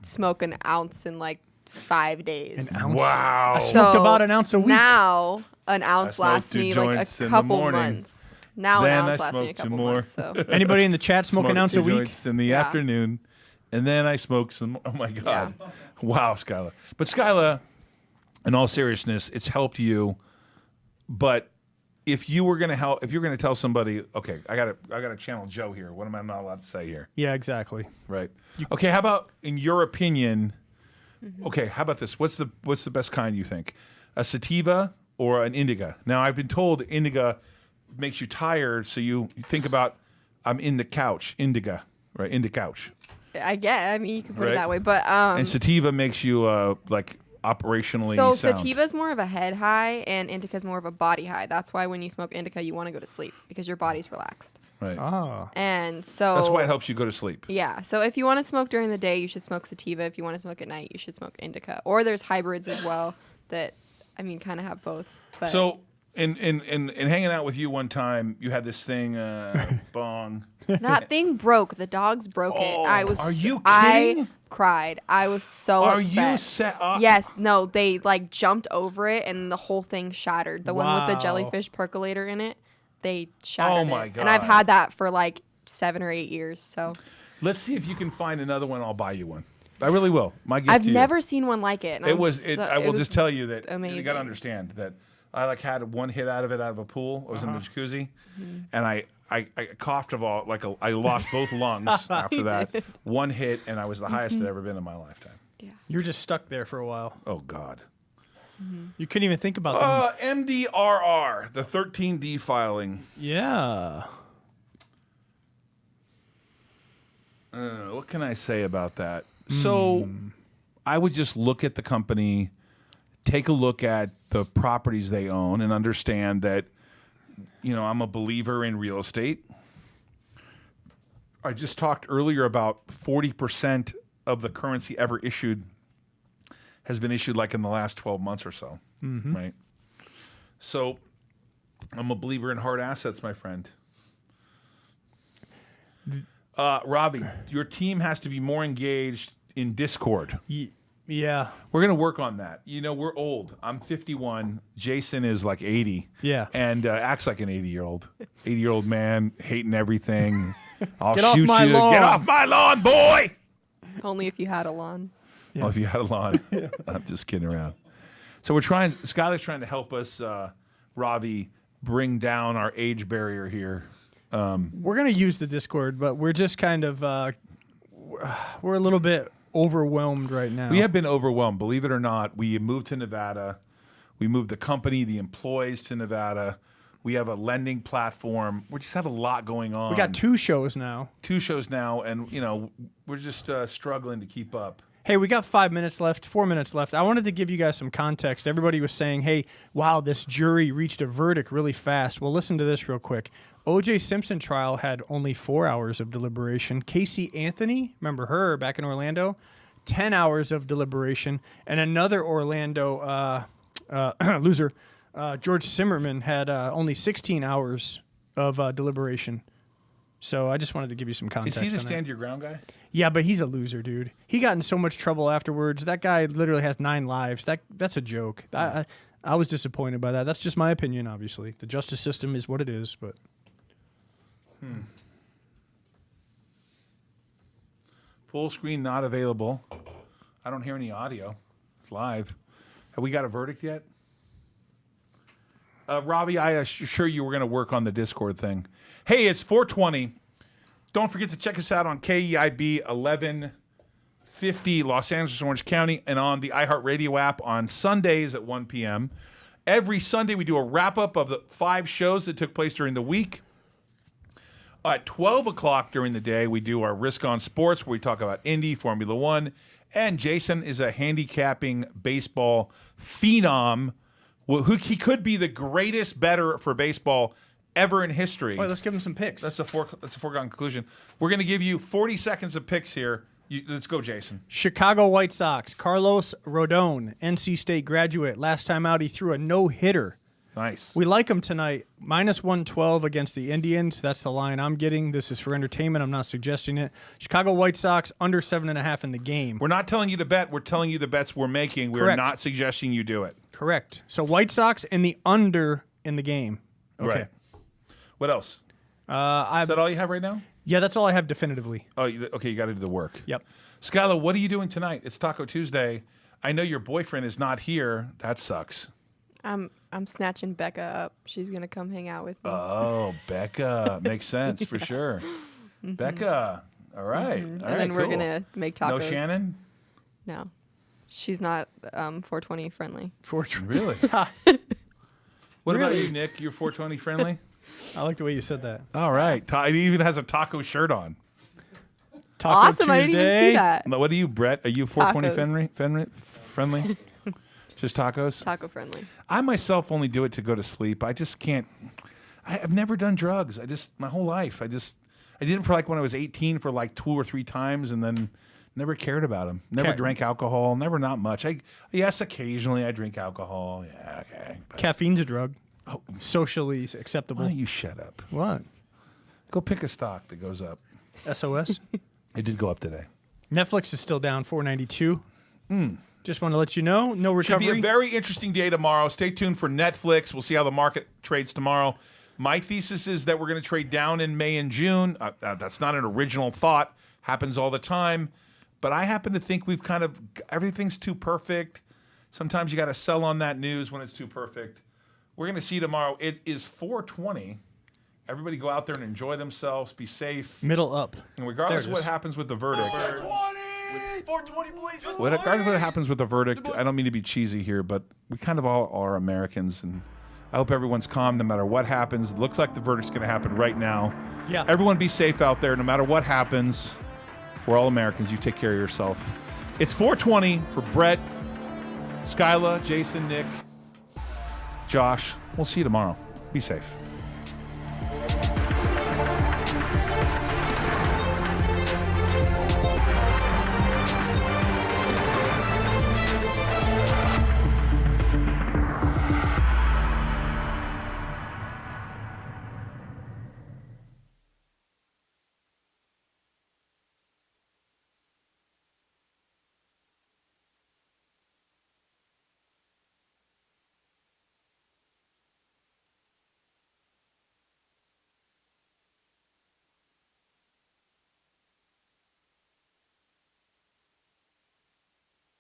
Speaker 2: smoke an ounce in like 5 days.
Speaker 3: an ounce.
Speaker 1: Wow.
Speaker 3: I smoked about an ounce a week.
Speaker 2: Now an ounce
Speaker 1: smoked
Speaker 2: lasts
Speaker 1: 2
Speaker 2: me like
Speaker 1: joints
Speaker 2: a
Speaker 1: in the
Speaker 2: couple
Speaker 1: morning.
Speaker 2: months. Now
Speaker 1: Then
Speaker 2: an ounce
Speaker 1: I
Speaker 2: lasts me a
Speaker 1: smoked 2
Speaker 2: couple
Speaker 1: more.
Speaker 2: months. So
Speaker 3: Anybody in the chat smoke an
Speaker 1: Smoked
Speaker 3: ounce
Speaker 1: 2
Speaker 3: a week?
Speaker 1: joints in the
Speaker 2: Yeah.
Speaker 1: afternoon, and then I smoked some. Oh my God! Wow, Skyla. But Skyla, in all seriousness, it's helped you. But if you were gonna if you're gonna tell somebody, okay, I gotta channel Joe here. What am I not allowed to say here?
Speaker 3: Yeah, exactly.
Speaker 1: Right. Okay. How about in your opinion? Okay. How about this? What's the best kind you think? A sativa or an indica? Now I've been told indica makes you tired, so you think about I'm in the couch, indica, right? In the couch.
Speaker 2: I mean, you can put
Speaker 1: Right.
Speaker 2: it that way, but
Speaker 1: And sativa makes you like operationally
Speaker 2: so
Speaker 1: sound.
Speaker 2: sativa's more of a head high and indica's more of a body high. That's why when you smoke indica, you want to go to sleep because your body's relaxed.
Speaker 1: Right.
Speaker 3: Ah.
Speaker 2: And so
Speaker 1: That's why it helps you go to sleep.
Speaker 2: Yeah. So if you want to smoke during the day, you should smoke sativa. If you want to smoke at night, you should smoke indica. Or there's hybrids as well that, I mean, kind of have both. But
Speaker 1: So in hanging out with you one time, you had this thing, bong.
Speaker 2: That thing broke. The dogs broke it. I was.
Speaker 1: Are you
Speaker 2: I
Speaker 1: kidding?
Speaker 2: cried. I was so
Speaker 1: Are
Speaker 2: upset.
Speaker 1: you set up?
Speaker 2: Yes. No. They like jumped over it, and the whole thing shattered. The one with the
Speaker 3: Wow.
Speaker 2: jellyfish percolator in it, they shattered
Speaker 1: Oh my
Speaker 2: it. And I've
Speaker 1: God.
Speaker 2: had that for like 7 or 8 years. So
Speaker 1: Let's see if you can find another one. I'll buy you one. I really will. My gift
Speaker 2: I've
Speaker 1: to you.
Speaker 2: never seen one like it. And
Speaker 1: It
Speaker 2: I'm
Speaker 1: was.
Speaker 2: so-
Speaker 1: I will
Speaker 2: was
Speaker 1: just tell you that you
Speaker 2: amazing.
Speaker 1: got to understand that I like had one hit out of a pool. I was in the jacuzzi,
Speaker 2: Mm-hmm.
Speaker 1: and I coughed of all I lost both lungs after that.
Speaker 2: did.
Speaker 1: One hit, and I was the highest I'd ever been in my lifetime.
Speaker 2: Yeah.
Speaker 3: You were just stuck there for a while.
Speaker 1: Oh God.
Speaker 3: You couldn't even think about them.
Speaker 1: MDRR, the 13D filing.
Speaker 3: Yeah.
Speaker 1: What can I say about that? So I would just look at the company, take a look at the properties they own, and understand that, I'm a believer in real estate. I just talked earlier about 40% of the currency ever issued has been issued like in the last 12 months or so, right? So I'm a believer in hard assets, my friend. Robbie, your team has to be more engaged in Discord.
Speaker 3: Yeah.
Speaker 1: We're going to work on that. We're old. I'm 51. Jason is like 80.
Speaker 3: Yeah.
Speaker 1: And acts like an 80-year-old. 80-year-old man, hating everything. I'll
Speaker 3: Get off
Speaker 1: shoot
Speaker 3: my
Speaker 1: you.
Speaker 3: lawn.
Speaker 1: Get off my lawn, boy!
Speaker 2: Only if you had a lawn.
Speaker 1: Oh, if you had a lawn. I'm just kidding around. So Skyla's trying to help us, Robbie, bring down our age barrier here.
Speaker 3: We're going to use the Discord, but we're just kind of, we're a little bit overwhelmed right now.
Speaker 1: We have been overwhelmed. Believe it or not, we moved to Nevada. We moved the company, the employees to Nevada. We have a lending platform. We just have a lot going on.
Speaker 3: We got 2 shows now.
Speaker 1: 2 shows now, and we're just struggling to keep up.
Speaker 3: Hey, we got 5 minutes left, 4 minutes left. I wanted to give you guys some context. Everybody was saying, hey, wow, this jury reached a verdict really fast. Well, listen to this real quick. O.J. Simpson trial had only 4 hours of deliberation. Casey Anthony, remember her back in Orlando? 10 hours of deliberation. And another Orlando loser, George Zimmerman, had only 16 hours of deliberation. So I just wanted to give you some
Speaker 1: Is
Speaker 3: context.
Speaker 1: he the
Speaker 3: on that.
Speaker 1: stand your ground guy?
Speaker 3: Yeah, but he's a loser, dude. He got in so much trouble afterwards. That guy literally has 9 lives. That's a joke. I was disappointed by that. That's just my opinion, obviously. The justice system is what it is, but
Speaker 1: Full screen not available. I don't hear any audio. It's live. Have we got a verdict yet? Robbie, I assure you we're going to work on the Discord thing. Hey, it's 420. Don't forget to check us out on KEIB 1150 Los Angeles, Orange County, and on the iHeartRadio app on Sundays at 1 p.m. Every Sunday, we do a wrap-up of the 5 shows that took place during the week. At 12 o'clock during the day, we do our Risk on Sports, where we talk about Indy, Formula One, and Jason is a handicapping baseball phenom. He could be the greatest bettor for baseball ever in history.
Speaker 3: Wait, let's give him some picks.
Speaker 1: That's a foregone conclusion. We're going to give you 40 seconds of picks here. Let's go, Jason.
Speaker 3: Chicago White Sox, Carlos Rodon, NC State graduate. Last time out, he threw a no-hitter.
Speaker 1: Nice.
Speaker 3: We like him tonight. Minus 112 against the Indians. That's the line I'm getting. This is for entertainment. I'm not suggesting it. Chicago White Sox, under 7.5 in the game.
Speaker 1: We're not telling you to bet. We're telling you the bets we're making. We're
Speaker 3: Correct.
Speaker 1: not suggesting you do it.
Speaker 3: Correct. So White Sox and the under in the game. Okay.
Speaker 1: Right. What else? Is that all you have right now?
Speaker 3: Yeah, that's all I have definitively.
Speaker 1: Oh, okay. You got to do the work.
Speaker 3: Yep.
Speaker 1: Skyla, what are you doing tonight? It's Taco Tuesday. I know your boyfriend is not here. That sucks.
Speaker 2: I'm snatching Becca up. She's gonna come hang out with me.
Speaker 1: Oh, Becca. Makes sense for sure. Becca. All right. All
Speaker 2: and
Speaker 1: right,
Speaker 2: then we're
Speaker 1: cool.
Speaker 2: gonna make tacos.
Speaker 1: No Shannon?
Speaker 2: No, she's not 420 friendly.
Speaker 1: Really? What about
Speaker 3: Really?
Speaker 1: you, Nick? You're 420 friendly?
Speaker 3: I like the way you said that.
Speaker 1: All right. He even has a taco shirt on.
Speaker 3: Taco
Speaker 2: Awesome! I didn't even
Speaker 3: Tuesday.
Speaker 2: see that.
Speaker 1: What are you, Brett? Are you 420
Speaker 2: Tacos.
Speaker 1: friendly? Just tacos?
Speaker 2: Taco friendly.
Speaker 1: I myself only do it to go to sleep. I just can't. I've never done drugs. My whole life. I did it for like when I was 18 for like 2 or 3 times, and then never cared about them. Never
Speaker 3: Okay.
Speaker 1: drank alcohol. Never, not much. Yes, occasionally I drink alcohol. Yeah, okay. But
Speaker 3: Caffeine's a drug. socially
Speaker 1: Why
Speaker 3: acceptable.
Speaker 1: don't you shut up?
Speaker 3: What?
Speaker 1: Go pick a stock that goes up.
Speaker 3: SOS.
Speaker 1: It did go up today.
Speaker 3: Netflix is still down 492. Just want to let you know, no
Speaker 1: Should
Speaker 3: recovery.
Speaker 1: be a very interesting day tomorrow. Stay tuned for Netflix. We'll see how the market trades tomorrow. My thesis is that we're going to trade down in May and June. That's not an original thought. Happens all the time. But I happen to think we've kind of, everything's too perfect. Sometimes you got to sell on that news when it's too perfect. We're going to see tomorrow. It is 420. Everybody go out there and enjoy themselves. Be safe.
Speaker 3: Middle up.
Speaker 1: And regardless
Speaker 3: There
Speaker 1: of
Speaker 3: it
Speaker 1: what
Speaker 3: is.
Speaker 1: happens with the verdict,
Speaker 6: 420, please. Just
Speaker 1: regardless of what happens with the verdict, I don't mean to be cheesy here, but we kind of all are Americans, and I hope everyone's calm no matter what happens. It looks like the verdict's going to happen right now.
Speaker 3: Yeah.
Speaker 1: Everyone be safe out there no matter what happens. We're all Americans. You take care of yourself. It's 420 for Brett, Skyla, Jason, Nick, Josh. We'll see you tomorrow. Be safe.